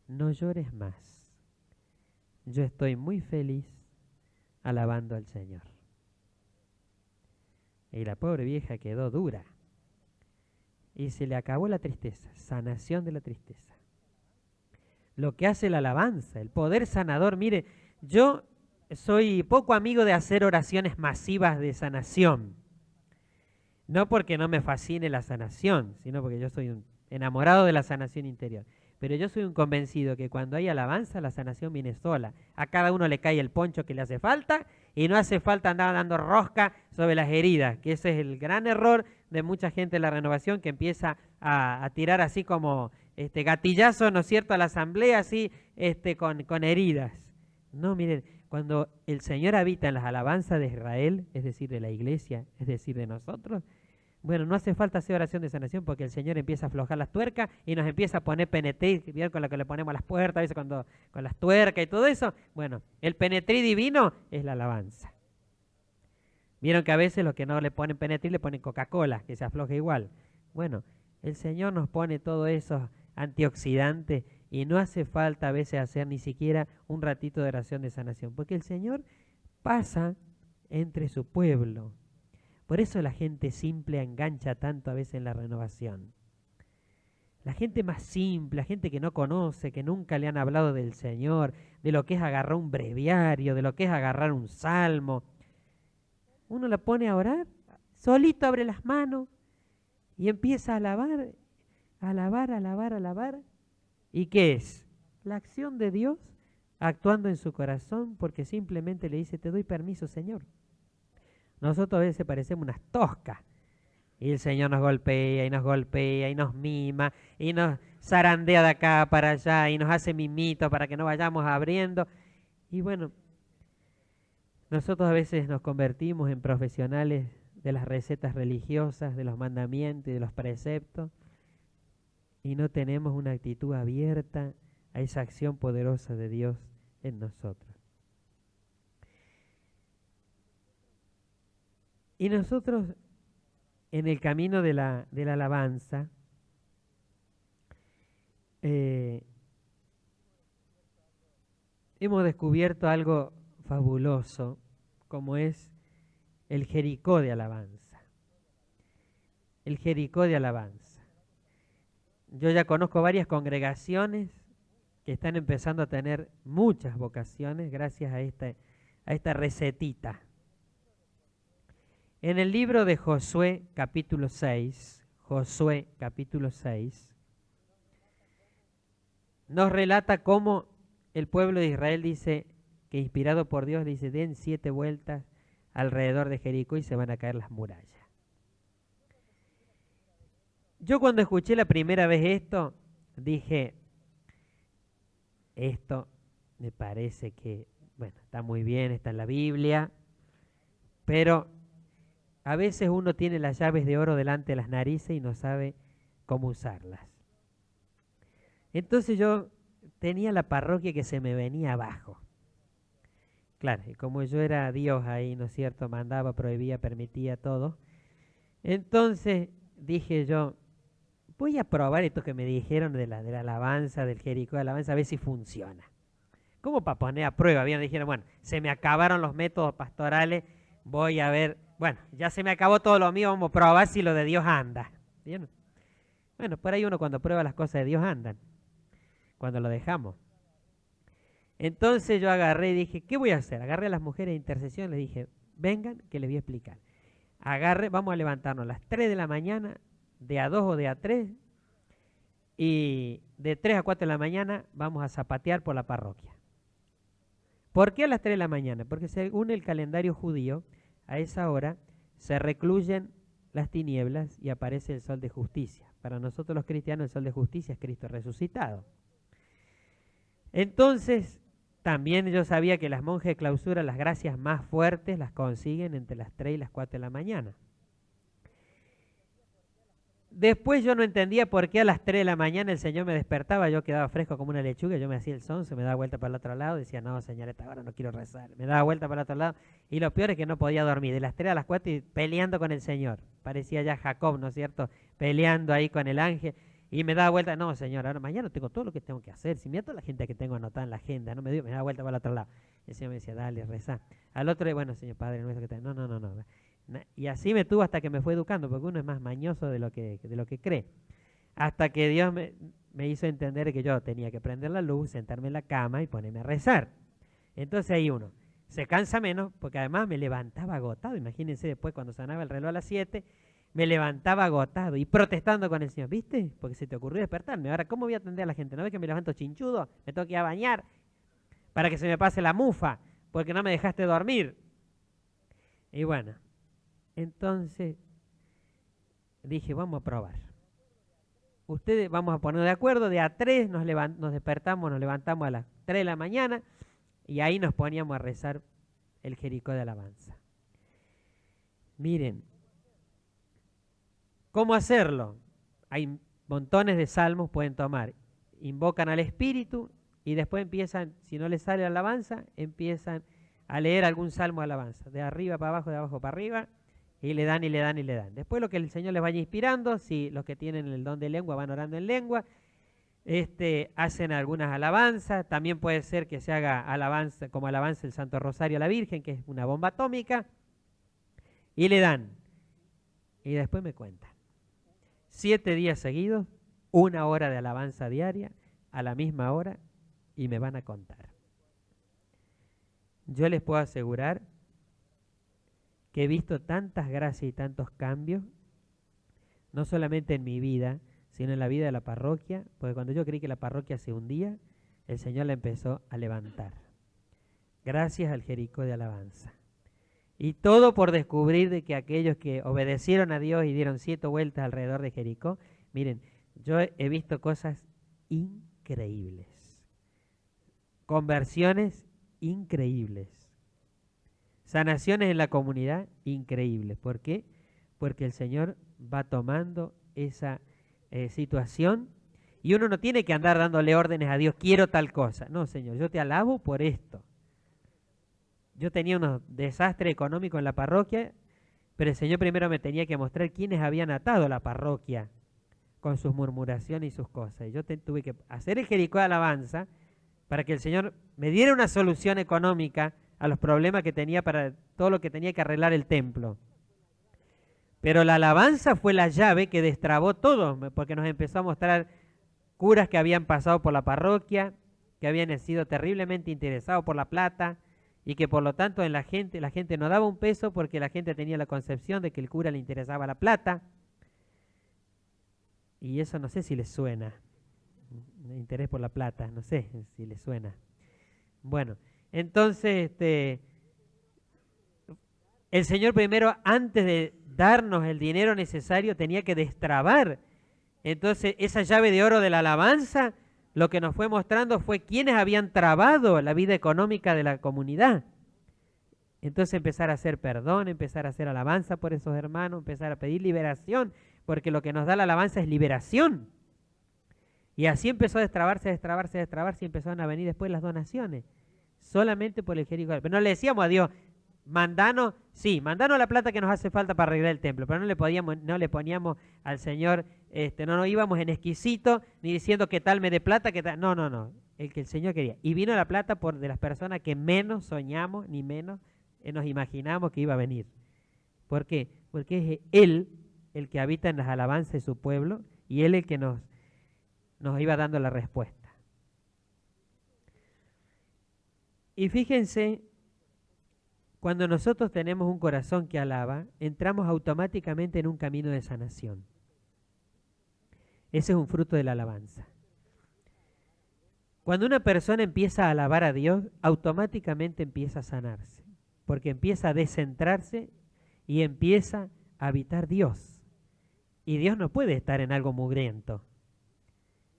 no llores más. Yo estoy muy feliz alabando al Señor. Y la pobre vieja quedó dura. Y se le acabó la tristeza, sanación de la tristeza. Lo que hace la alabanza, el poder sanador. Mire, yo soy poco amigo de hacer oraciones masivas de sanación. No porque no me fascine la sanación, sino porque yo soy un enamorado de la sanación interior. Pero yo soy un convencido que cuando hay alabanza, la sanación viene sola. A cada uno le cae el poncho que le hace falta y no hace falta andar dando rosca sobre las heridas, que ese es el gran error de mucha gente de la renovación, que empieza a tirar así como gatillazo, ¿no es cierto?, a la asamblea, así con heridas. No, miren, cuando el Señor habita en las alabanzas de Israel, es decir, de la iglesia, es decir, de nosotros, bueno, no hace falta hacer oración de sanación porque el Señor empieza a aflojar las tuercas y nos empieza a poner penetrí, ¿vieron? Con lo que le ponemos a las puertas, a veces cuando, con las tuercas y todo eso. Bueno, el penetrí divino es la alabanza. Vieron que a veces los que no le ponen penetrí le ponen Coca-Cola, que se afloja igual. Bueno, el Señor nos pone todo eso antioxidante y no hace falta a veces hacer ni siquiera un ratito de oración de sanación, porque el Señor pasa entre su pueblo. Por eso la gente simple engancha tanto a veces en la renovación. La gente más simple, la gente que no conoce, que nunca le han hablado del Señor, de lo que es agarrar un breviario, de lo que es agarrar un salmo. Uno la pone a orar, solito abre las manos y empieza a alabar, alabar, alabar, alabar. ¿Y qué es? La acción de Dios actuando en su corazón porque simplemente le dice, te doy permiso, Señor. Nosotros a veces parecemos unas toscas y el Señor nos golpea y nos mima y nos zarandea de acá para allá y nos hace mimitos para que no vayamos abriendo. Y bueno, nosotros a veces nos convertimos en profesionales de las recetas religiosas, de los mandamientos y de los preceptos y no tenemos una actitud abierta a esa acción poderosa de Dios en nosotros. Y nosotros, en el camino de la alabanza, hemos descubierto algo fabuloso, como es el Jericó de alabanza. El Jericó de alabanza. Yo ya conozco varias congregaciones que están empezando a tener muchas vocaciones gracias a esta recetita. En el libro de Josué capítulo 6, nos relata cómo el pueblo de Israel dice que inspirado por Dios dice, den 7 vueltas alrededor de Jericó y se van a caer las murallas. Yo cuando escuché la primera vez esto, dije, esto me parece que, bueno, está muy bien, está en la Biblia, pero a veces uno tiene las llaves de oro delante de las narices y no sabe cómo usarlas. Entonces yo tenía la parroquia que se me venía abajo. Claro, y como yo era Dios ahí, ¿no es cierto? Mandaba, prohibía, permitía todo. Entonces dije yo, voy a probar esto que me dijeron de la alabanza, del Jericó de alabanza, a ver si funciona. ¿Cómo para poner a prueba? Bien, dijeron, bueno, se me acabaron los métodos pastorales, voy a ver, bueno, ya se me acabó todo lo mío, vamos a probar si lo de Dios anda. ¿Bien? Bueno, por ahí uno cuando prueba las cosas de Dios andan, cuando lo dejamos. Entonces yo agarré y dije, ¿qué voy a hacer? Agarré a las mujeres de intercesión y les dije, vengan que les voy a explicar. Vamos a levantarnos a las 3 de la mañana, de a 2 o de a 3, y de 3 a 4 de la mañana vamos a zapatear por la parroquia. ¿Por qué a las 3 de la mañana? Porque según el calendario judío, a esa hora se recluyen las tinieblas y aparece el sol de justicia. Para nosotros los cristianos el sol de justicia es Cristo resucitado. Entonces, también yo sabía que las monjas de clausura las gracias más fuertes las consiguen entre las 3 y las 4 de la mañana. Después yo no entendía por qué a las 3 de la mañana el Señor me despertaba, yo quedaba fresco como una lechuga, yo me hacía el sonso, me daba vuelta para el otro lado, decía, no, Señor, esta hora no quiero rezar. Me daba vuelta para el otro lado y lo peor es que no podía dormir, de las 3 a las 4 y peleando con el Señor. Parecía ya Jacob, ¿no es cierto? Peleando ahí con el ángel y me daba vuelta, no, Señor, ahora mañana tengo todo lo que tengo que hacer. Si mira toda la gente que tengo anotada en la agenda, no me daba vuelta para el otro lado. Y el Señor me decía, dale, reza. Al otro, bueno, Señor Padre nuestro que tengo, no. Y así me tuvo hasta que me fue educando, porque uno es más mañoso de lo que cree. Hasta que Dios me hizo entender que yo tenía que prender la luz, sentarme en la cama y ponerme a rezar. Entonces ahí uno se cansa menos, porque además me levantaba agotado. Imagínense después cuando sonaba el reloj a las 7, me levantaba agotado y protestando con el Señor. ¿Viste? Porque se te ocurrió despertarme. Ahora, ¿cómo voy a atender a la gente? ¿No ves que me levanto chinchudo? Me tengo que ir a bañar para que se me pase la mufa, porque no me dejaste dormir. Y bueno, entonces dije, vamos a probar. Ustedes vamos a poner de acuerdo, de a 3 nos despertamos, nos levantamos a las 3 de la mañana, y ahí nos poníamos a rezar el Jericó de alabanza. Miren, ¿cómo hacerlo? Hay montones de salmos, pueden tomar. Invocan al Espíritu y después empiezan, si no les sale alabanza, empiezan a leer algún salmo de alabanza, de arriba para abajo, de abajo para arriba, y le dan y le dan y le dan. Después lo que el Señor les vaya inspirando, si los que tienen el don de lengua van orando en lengua, hacen algunas alabanzas. También puede ser que se haga alabanza, como alabanza el Santo Rosario a la Virgen, que es una bomba atómica, y le dan. Y después me cuentan. 7 días seguidos, 1 hora de alabanza diaria, a la misma hora, y me van a contar. Yo les puedo asegurar que he visto tantas gracias y tantos cambios, no solamente en mi vida, sino en la vida de la parroquia, porque cuando yo creí que la parroquia se hundía, el Señor la empezó a levantar. Gracias al Jericó de alabanza. Y todo por descubrir de que aquellos que obedecieron a Dios y dieron 7 vueltas alrededor de Jericó, miren, yo he visto cosas increíbles. Conversiones increíbles. Sanaciones en la comunidad increíbles. ¿Por qué? Porque el Señor va tomando esa situación y uno no tiene que andar dándole órdenes a Dios, quiero tal cosa. No, Señor, yo te alabo por esto. Yo tenía unos desastres económicos en la parroquia, pero el Señor primero me tenía que mostrar quiénes habían atado la parroquia con sus murmuraciones y sus cosas. Y yo tuve que hacer el Jericó de alabanza para que el Señor me diera una solución económica a los problemas que tenía para todo lo que tenía que arreglar el templo. Pero la alabanza fue la llave que destrabó todo, porque nos empezó a mostrar curas que habían pasado por la parroquia, que habían sido terriblemente interesados por la plata, y que por lo tanto la gente no daba un peso porque la gente tenía la concepción de que el cura le interesaba la plata. Y eso no sé si les suena, interés por la plata, no sé si les suena. Bueno, entonces el Señor primero, antes de darnos el dinero necesario, tenía que destrabar. Entonces esa llave de oro de la alabanza, lo que nos fue mostrando fue quiénes habían trabado la vida económica de la comunidad. Entonces empezar a hacer perdón, empezar a hacer alabanza por esos hermanos, empezar a pedir liberación, porque lo que nos da la alabanza es liberación. Y así empezó a destrabarse y empezaron a venir después las donaciones, solamente por el Jericó. Pero no le decíamos a Dios, mandanos la plata que nos hace falta para arreglar el templo, pero no le poníamos al Señor, no nos íbamos en exquisito, ni diciendo que tal me dé plata, que tal, no, el que el Señor quería. Y vino la plata de las personas que menos soñamos, ni menos nos imaginamos que iba a venir. ¿Por qué? Porque es Él el que habita en las alabanzas de su pueblo, y Él el que nos iba dando la respuesta. Y fíjense, cuando nosotros tenemos un corazón que alaba, entramos automáticamente en un camino de sanación. Ese es un fruto de la alabanza. Cuando una persona empieza a alabar a Dios, automáticamente empieza a sanarse, porque empieza a descentrarse y empieza a habitar Dios. Y Dios no puede estar en algo mugriento,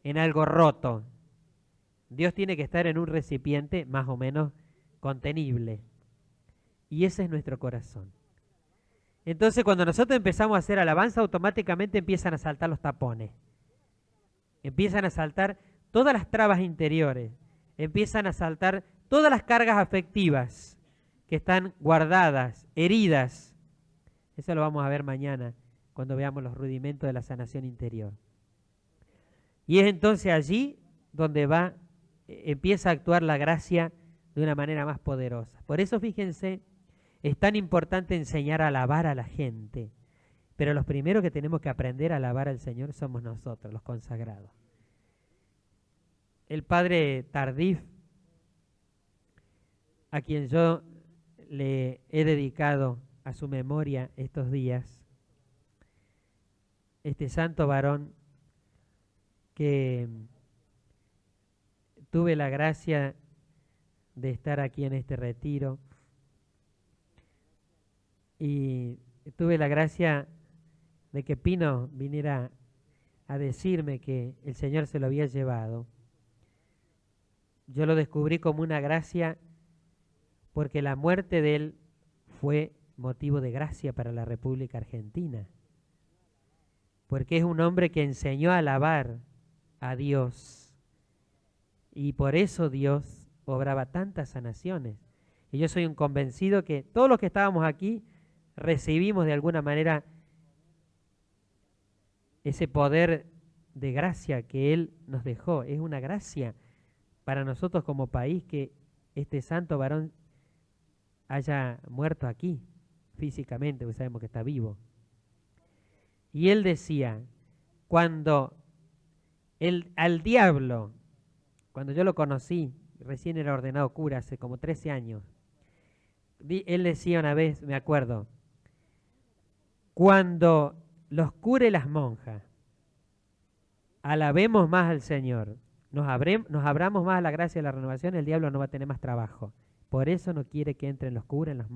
en algo roto. Dios tiene que estar en un recipiente más o menos contenible. Y ese es nuestro corazón. Entonces, cuando nosotros empezamos a hacer alabanza, automáticamente empiezan a saltar los tapones. Empiezan a saltar todas las trabas interiores. Empiezan a saltar todas las cargas afectivas que están guardadas, heridas. Eso lo vamos a ver mañana, cuando veamos los rudimentos de la sanación interior. Y es entonces allí donde empieza a actuar la gracia de una manera más poderosa. Por eso, fíjense, es tan importante enseñar a alabar a la gente, pero los primeros que tenemos que aprender a alabar al Señor somos nosotros, los consagrados. El padre Tardif, a quien yo le he dedicado a su memoria estos días, este santo varón que tuve la gracia de estar aquí en este retiro, y tuve la gracia de que Pino viniera a decirme que el Señor se lo había llevado. Yo lo descubrí como una gracia porque la muerte de él fue motivo de gracia para la República Argentina, porque es un hombre que enseñó a alabar a Dios, y por eso Dios obraba tantas sanaciones. Y yo soy un convencido que todos los que estábamos aquí recibimos de alguna manera ese poder de gracia que Él nos dejó. Es una gracia para nosotros como país que este santo varón haya muerto aquí físicamente, porque sabemos que está vivo. Y él decía, cuando al diablo, cuando yo lo conocí, recién era ordenado cura hace como 13 años, él decía una vez, me acuerdo, cuando los curas y las monjas alabemos más al Señor, nos abramos más a la gracia de la renovación, el diablo no va a tener más trabajo. Por eso no quiere que entren los curas, en las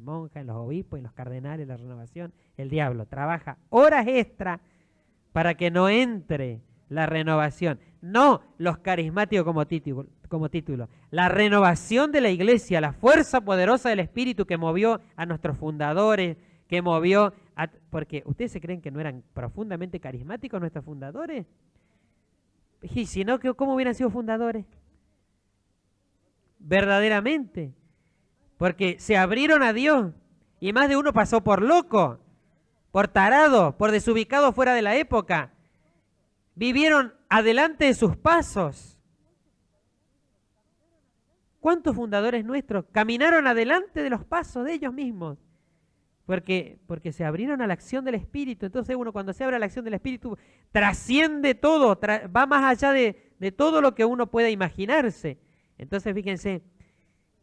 monjas, en los obispos, en los cardenales, en la renovación. El diablo trabaja horas extra para que no entre la renovación. No los carismáticos como título. La renovación de la iglesia, la fuerza poderosa del Espíritu que movió a nuestros fundadores, que movió porque ustedes se creen que no eran profundamente carismáticos nuestros fundadores. Y si no, ¿cómo hubieran sido fundadores? Verdaderamente, porque se abrieron a Dios y más de uno pasó por loco, por tarado, por desubicado fuera de la época. Vivieron adelante de sus pasos. ¿Cuántos fundadores nuestros caminaron adelante de los pasos de ellos mismos? Porque se abrieron a la acción del Espíritu. Entonces uno cuando se abre a la acción del Espíritu trasciende todo, va más allá de todo lo que uno pueda imaginarse. Entonces fíjense,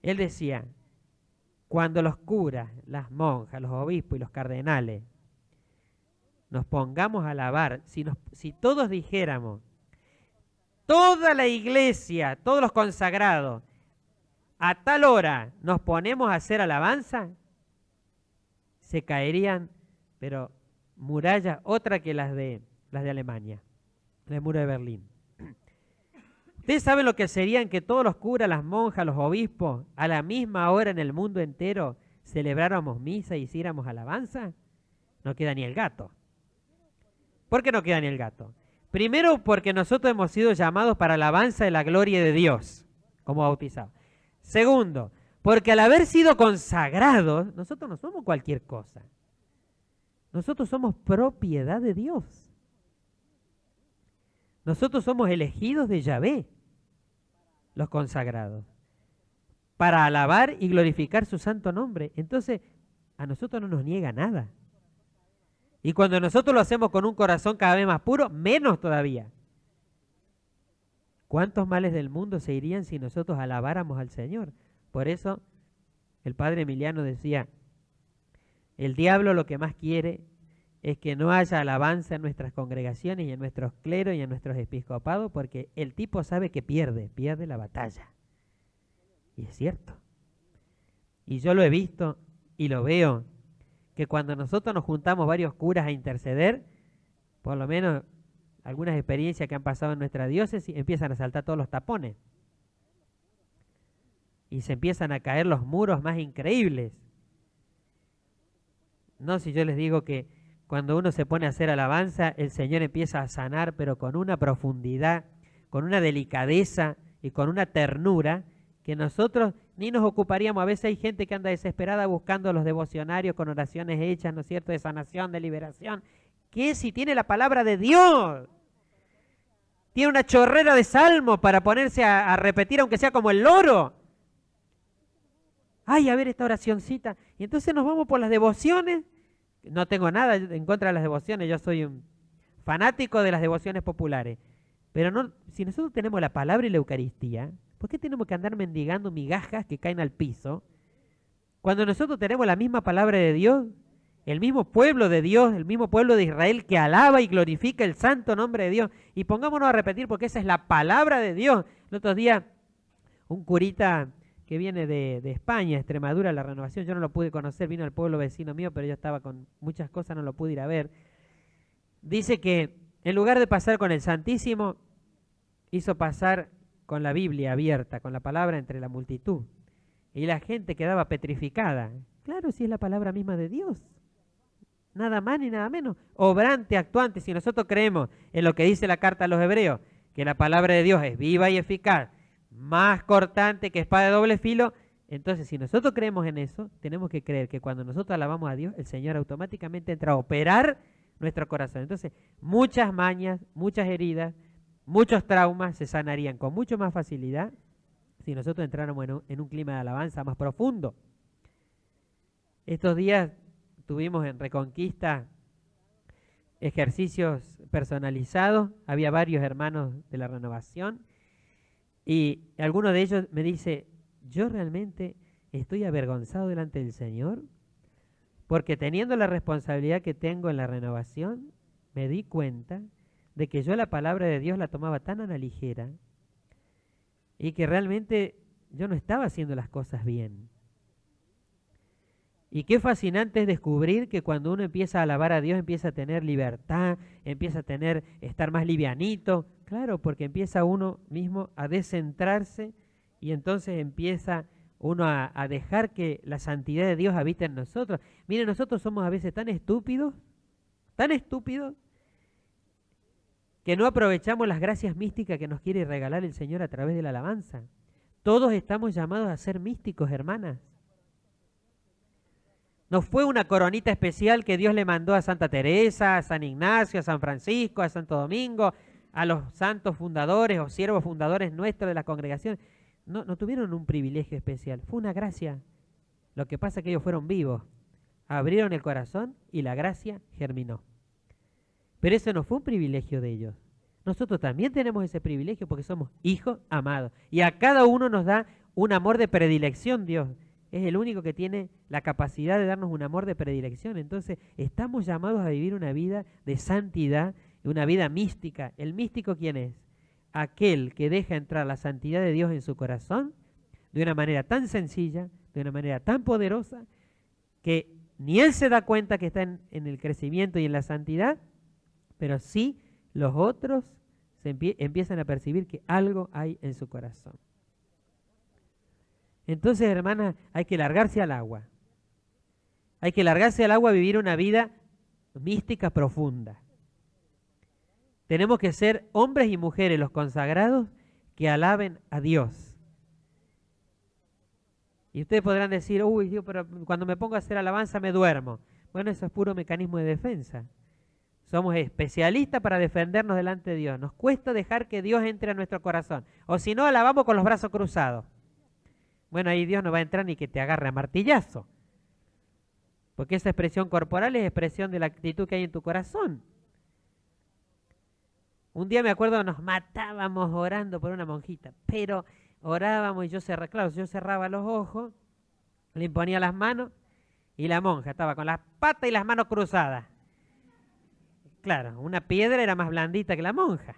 él decía, cuando los curas, las monjas, los obispos y los cardenales nos pongamos a alabar, si todos dijéramos, toda la iglesia, todos los consagrados, a tal hora nos ponemos a hacer alabanza, se caerían, pero murallas, otra que las de Alemania, el muro de Berlín. ¿Ustedes saben lo que serían que todos los curas, las monjas, los obispos, a la misma hora en el mundo entero, celebráramos misa y hiciéramos alabanza? No queda ni el gato. ¿Por qué no queda ni el gato? Primero, porque nosotros hemos sido llamados para alabanza de la gloria de Dios, como bautizados. Segundo, porque al haber sido consagrados, nosotros no somos cualquier cosa. Nosotros somos propiedad de Dios. Nosotros somos elegidos de Yahvé, los consagrados, para alabar y glorificar su santo nombre. Entonces, a nosotros no nos niega nada. Y cuando nosotros lo hacemos con un corazón cada vez más puro, menos todavía. ¿Cuántos males del mundo se irían si nosotros alabáramos al Señor? Por eso, el padre Emiliano decía, el diablo lo que más quiere es que no haya alabanza en nuestras congregaciones y en nuestros cleros y en nuestros episcopados, porque el tipo sabe que pierde la batalla. Y es cierto. Y yo lo he visto y lo veo, que cuando nosotros nos juntamos varios curas a interceder, por lo menos algunas experiencias que han pasado en nuestra diócesis, empiezan a saltar todos los tapones. Y se empiezan a caer los muros más increíbles. No, si yo les digo que cuando uno se pone a hacer alabanza, el Señor empieza a sanar, pero con una profundidad, con una delicadeza y con una ternura que nosotros ni nos ocuparíamos. A veces hay gente que anda desesperada buscando los devocionarios con oraciones hechas, ¿no es cierto?, de sanación, de liberación. ¿Qué si tiene la palabra de Dios? Tiene una chorrera de salmos para ponerse a repetir, aunque sea como el loro. Ay, a ver esta oracioncita. Y entonces nos vamos por las devociones. No tengo nada en contra de las devociones, yo soy un fanático de las devociones populares. Pero no, si nosotros tenemos la palabra y la Eucaristía, ¿por qué tenemos que andar mendigando migajas que caen al piso? Cuando nosotros tenemos la misma palabra de Dios, el mismo pueblo de Dios, el mismo pueblo de Israel que alaba y glorifica el santo nombre de Dios. Y pongámonos a repetir porque esa es la palabra de Dios. El otro día, un curita que viene de España, Extremadura, la renovación, yo no lo pude conocer, vino al pueblo vecino mío, pero yo estaba con muchas cosas, no lo pude ir a ver. Dice que en lugar de pasar con el Santísimo, hizo pasar con la Biblia abierta, con la palabra entre la multitud. Y la gente quedaba petrificada. Claro, si es la palabra misma de Dios. Nada más ni nada menos. Obrante, actuante. Si nosotros creemos en lo que dice la carta a los hebreos, que la palabra de Dios es viva y eficaz, más cortante que espada de doble filo, entonces si nosotros creemos en eso, tenemos que creer que cuando nosotros alabamos a Dios, el Señor automáticamente entra a operar nuestro corazón. Entonces, muchas mañas, muchas heridas, muchos traumas se sanarían con mucho más facilidad si nosotros entráramos en un clima de alabanza más profundo. Estos días tuvimos en Reconquista ejercicios personalizados, había varios hermanos de la renovación y alguno de ellos me dice, yo realmente estoy avergonzado delante del Señor porque teniendo la responsabilidad que tengo en la renovación, me di cuenta de que yo la palabra de Dios la tomaba tan a la ligera y que realmente yo no estaba haciendo las cosas bien. Y qué fascinante es descubrir que cuando uno empieza a alabar a Dios, empieza a tener libertad, empieza a estar más livianito. Claro, porque empieza uno mismo a descentrarse y entonces empieza uno a dejar que la santidad de Dios habite en nosotros. Miren, nosotros somos a veces tan estúpidos, que no aprovechamos las gracias místicas que nos quiere regalar el Señor a través de la alabanza. Todos estamos llamados a ser místicos, hermanas. No fue una coronita especial que Dios le mandó a Santa Teresa, a San Ignacio, a San Francisco, a Santo Domingo, a los santos fundadores o siervos fundadores nuestros de la congregación. No tuvieron un privilegio especial, fue una gracia. Lo que pasa es que ellos fueron vivos, abrieron el corazón y la gracia germinó. Pero eso no fue un privilegio de ellos. Nosotros también tenemos ese privilegio porque somos hijos amados. Y a cada uno nos da un amor de predilección Dios. Es el único que tiene la capacidad de darnos un amor de predilección. Entonces, estamos llamados a vivir una vida de santidad, una vida mística. ¿El místico quién es? Aquel que deja entrar la santidad de Dios en su corazón de una manera tan sencilla, de una manera tan poderosa, que ni él se da cuenta que está en el crecimiento y en la santidad, pero sí los otros empiezan a percibir que algo hay en su corazón. Entonces, hermanas, hay que largarse al agua. Hay que largarse al agua a vivir una vida mística profunda. Tenemos que ser hombres y mujeres, los consagrados, que alaben a Dios. Y ustedes podrán decir, uy, Dios, pero cuando me pongo a hacer alabanza me duermo. Bueno, eso es puro mecanismo de defensa. Somos especialistas para defendernos delante de Dios. Nos cuesta dejar que Dios entre a nuestro corazón. O si no, alabamos con los brazos cruzados. Bueno, ahí Dios no va a entrar ni que te agarre a martillazo. Porque esa expresión corporal es expresión de la actitud que hay en tu corazón. Un día me acuerdo, nos matábamos orando por una monjita, pero orábamos y yo cerraba los ojos, le imponía las manos y la monja estaba con las patas y las manos cruzadas. Claro, una piedra era más blandita que la monja.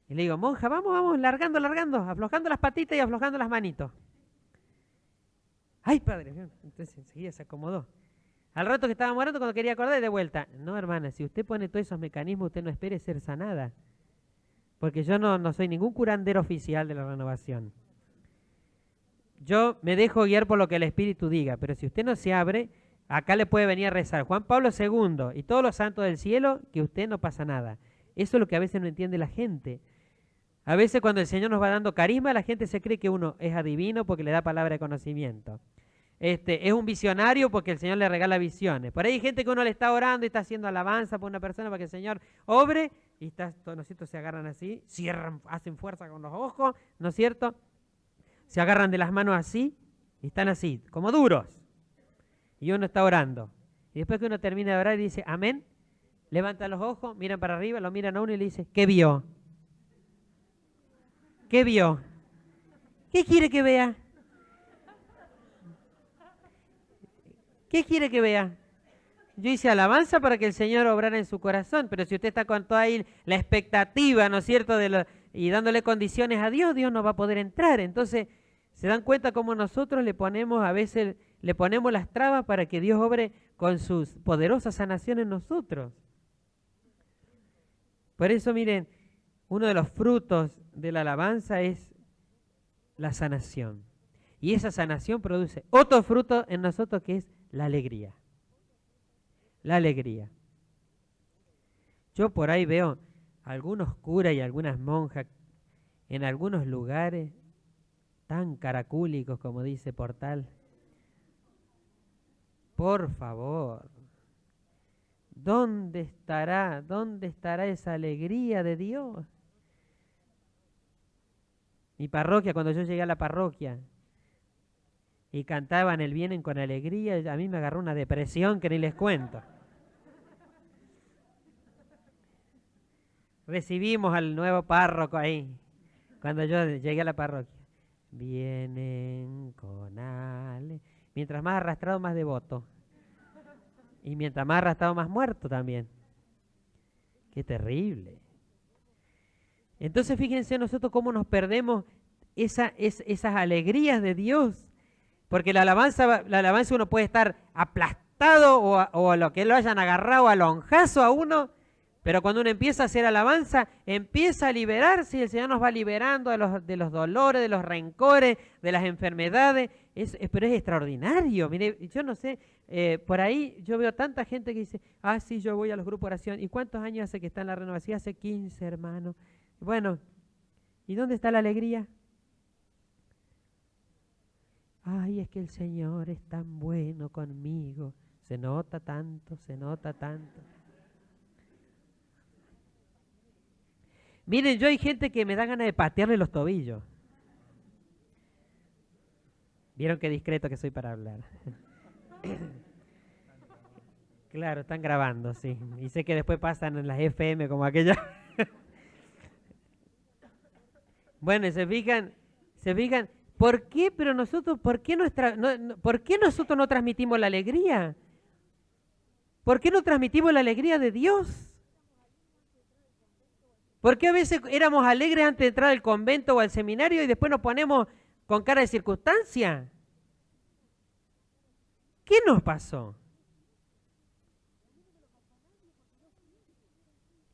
Y le digo, monja, vamos, largando, aflojando las patitas y aflojando las manitos. ¡Ay, padre! Entonces enseguida se acomodó. Al rato que estábamos orando, cuando quería acordar, de vuelta. No, hermana, si usted pone todos esos mecanismos, usted no espere ser sanada. Porque yo no soy ningún curandero oficial de la renovación. Yo me dejo guiar por lo que el Espíritu diga, pero si usted no se abre, acá le puede venir a rezar Juan Pablo II y todos los santos del cielo, que usted no pasa nada. Eso es lo que a veces no entiende la gente. A veces cuando el Señor nos va dando carisma, la gente se cree que uno es adivino porque le da palabra de conocimiento. Es un visionario porque el Señor le regala visiones. Por ahí hay gente que uno le está orando y está haciendo alabanza por una persona para que el Señor obre y todos, ¿no es cierto? Se agarran así, cierran, hacen fuerza con los ojos, ¿no es cierto? Se agarran de las manos así y están así, como duros. Y uno está orando. Y después que uno termina de orar y dice, amén, levanta los ojos, miran para arriba, lo miran a uno y le dice, ¿qué vio? ¿Qué vio? ¿Qué quiere que vea? ¿Qué quiere que vea? Yo hice alabanza para que el Señor obrara en su corazón, pero si usted está con toda ahí la expectativa, ¿no es cierto?, y dándole condiciones a Dios, Dios no va a poder entrar. Entonces, ¿se dan cuenta cómo nosotros a veces le ponemos las trabas para que Dios obre con sus poderosas sanaciones en nosotros? Por eso, miren, uno de los frutos de la alabanza es la sanación. Y esa sanación produce otro fruto en nosotros que es la alegría. La alegría. Yo por ahí veo algunos curas y algunas monjas en algunos lugares tan caracúlicos como dice Portal. Por favor, ¿dónde estará esa alegría de Dios? Mi parroquia, cuando yo llegué a la parroquia y cantaban el Vienen con alegría, a mí me agarró una depresión que ni les cuento. Recibimos al nuevo párroco ahí, cuando yo llegué a la parroquia. Vienen con alegría. Mientras más arrastrado, más devoto. Y mientras más arrastrado, más muerto también. Qué terrible. Entonces fíjense nosotros cómo nos perdemos esas alegrías de Dios. Porque la alabanza uno puede estar aplastado o a lo que lo hayan agarrado a lonjazo a uno. Pero cuando uno empieza a hacer alabanza, empieza a liberarse y el Señor nos va liberando de los dolores, de los rencores, de las enfermedades. Pero es extraordinario. Mire, yo no sé, por ahí yo veo tanta gente que dice, sí, yo voy a los grupos de oración. ¿Y cuántos años hace que está en la renovación? Hace 15, hermano. Bueno, ¿y dónde está la alegría? Ay, es que el Señor es tan bueno conmigo. Se nota tanto, se nota tanto. Miren, yo hay gente que me da ganas de patearle los tobillos. Vieron qué discreto que soy para hablar. Claro, están grabando, sí. Y sé que después pasan en las FM como aquella. Bueno, se fijan, ¿por qué? Pero nosotros, ¿por qué nosotros no transmitimos la alegría? ¿Por qué no transmitimos la alegría de Dios? ¿Por qué a veces éramos alegres antes de entrar al convento o al seminario y después nos ponemos con cara de circunstancia? ¿Qué nos pasó?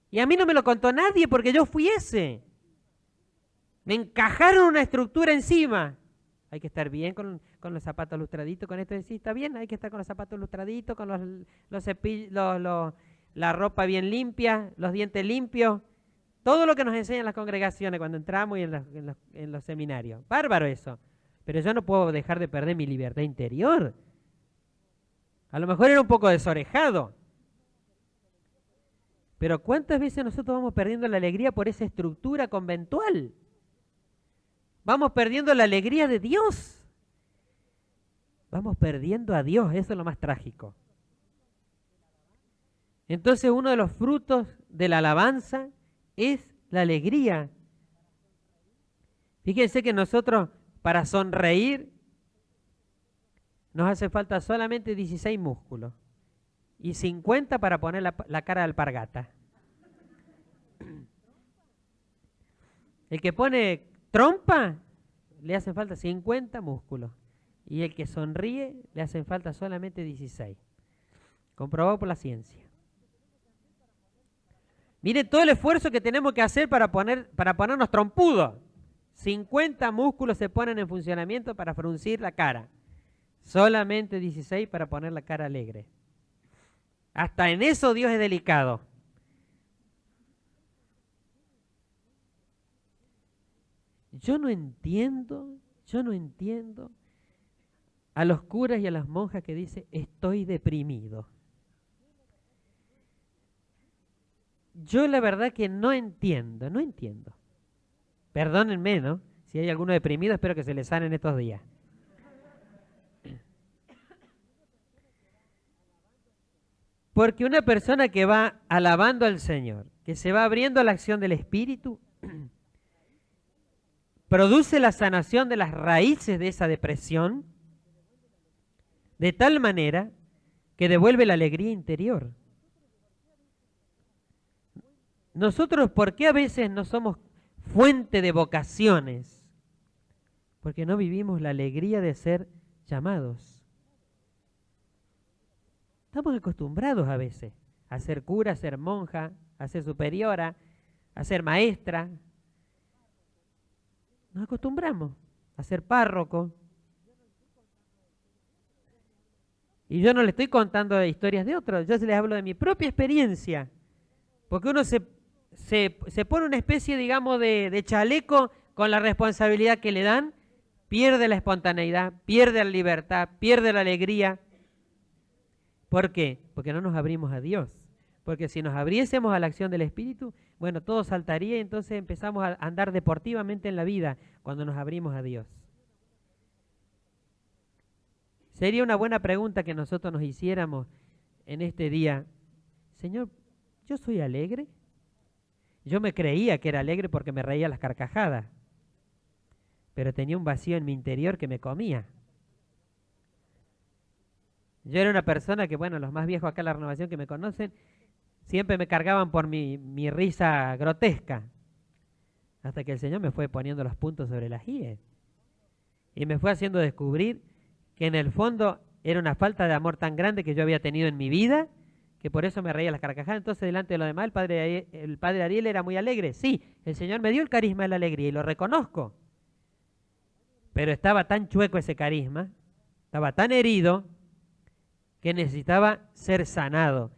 Y a mí no me lo contó nadie porque yo fui ese. Me encajaron una estructura encima. Hay que estar bien con los zapatos lustraditos, con esto sí, está bien, hay que estar con los zapatos lustraditos, con la ropa bien limpia, los dientes limpios. Todo lo que nos enseñan las congregaciones cuando entramos y en los seminarios. Bárbaro eso. Pero yo no puedo dejar de perder mi libertad interior. A lo mejor era un poco desorejado. Pero ¿cuántas veces nosotros vamos perdiendo la alegría por esa estructura conventual? Vamos perdiendo la alegría de Dios. Vamos perdiendo a Dios, eso es lo más trágico. Entonces uno de los frutos de la alabanza es la alegría. Fíjense que nosotros para sonreír nos hace falta solamente 16 músculos y 50 para poner la cara de alpargata. El que pone trompa le hacen falta 50 músculos y el que sonríe le hacen falta solamente 16. Comprobado por la ciencia. Miren todo el esfuerzo que tenemos que hacer para ponernos trompudos. 50 músculos se ponen en funcionamiento para fruncir la cara. Solamente 16 para poner la cara alegre. Hasta en eso Dios es delicado. Yo no entiendo a los curas y a las monjas que dicen, estoy deprimido. Yo la verdad que no entiendo. Perdónenme, ¿no? Si hay alguno deprimido, espero que se les sane en estos días. Porque una persona que va alabando al Señor, que se va abriendo a la acción del Espíritu, produce la sanación de las raíces de esa depresión, de tal manera que devuelve la alegría interior. Nosotros, ¿por qué a veces no somos fuente de vocaciones? Porque no vivimos la alegría de ser llamados. Estamos acostumbrados a veces a ser cura, a ser monja, a ser superiora, a ser maestra. Nos acostumbramos a ser párroco. Y yo no le estoy contando historias de otros, yo les hablo de mi propia experiencia. Porque uno se pone una especie, digamos, de chaleco con la responsabilidad que le dan, pierde la espontaneidad, pierde la libertad, pierde la alegría. ¿Por qué? Porque no nos abrimos a Dios. Porque si nos abriésemos a la acción del Espíritu, bueno, todo saltaría y entonces empezamos a andar deportivamente en la vida cuando nos abrimos a Dios. Sería una buena pregunta que nosotros nos hiciéramos en este día. Señor, ¿yo soy alegre? Yo me creía que era alegre porque me reía a las carcajadas, pero tenía un vacío en mi interior que me comía. Yo era una persona que, bueno, los más viejos acá en la Renovación que me conocen, siempre me cargaban por mi risa grotesca, hasta que el Señor me fue poniendo los puntos sobre las íes y me fue haciendo descubrir que en el fondo era una falta de amor tan grande que yo había tenido en mi vida, que por eso me reía las carcajadas. Entonces, delante de lo demás, el padre Ariel era muy alegre. Sí, el Señor me dio el carisma de la alegría y lo reconozco, pero estaba tan chueco ese carisma, estaba tan herido, que necesitaba ser sanado.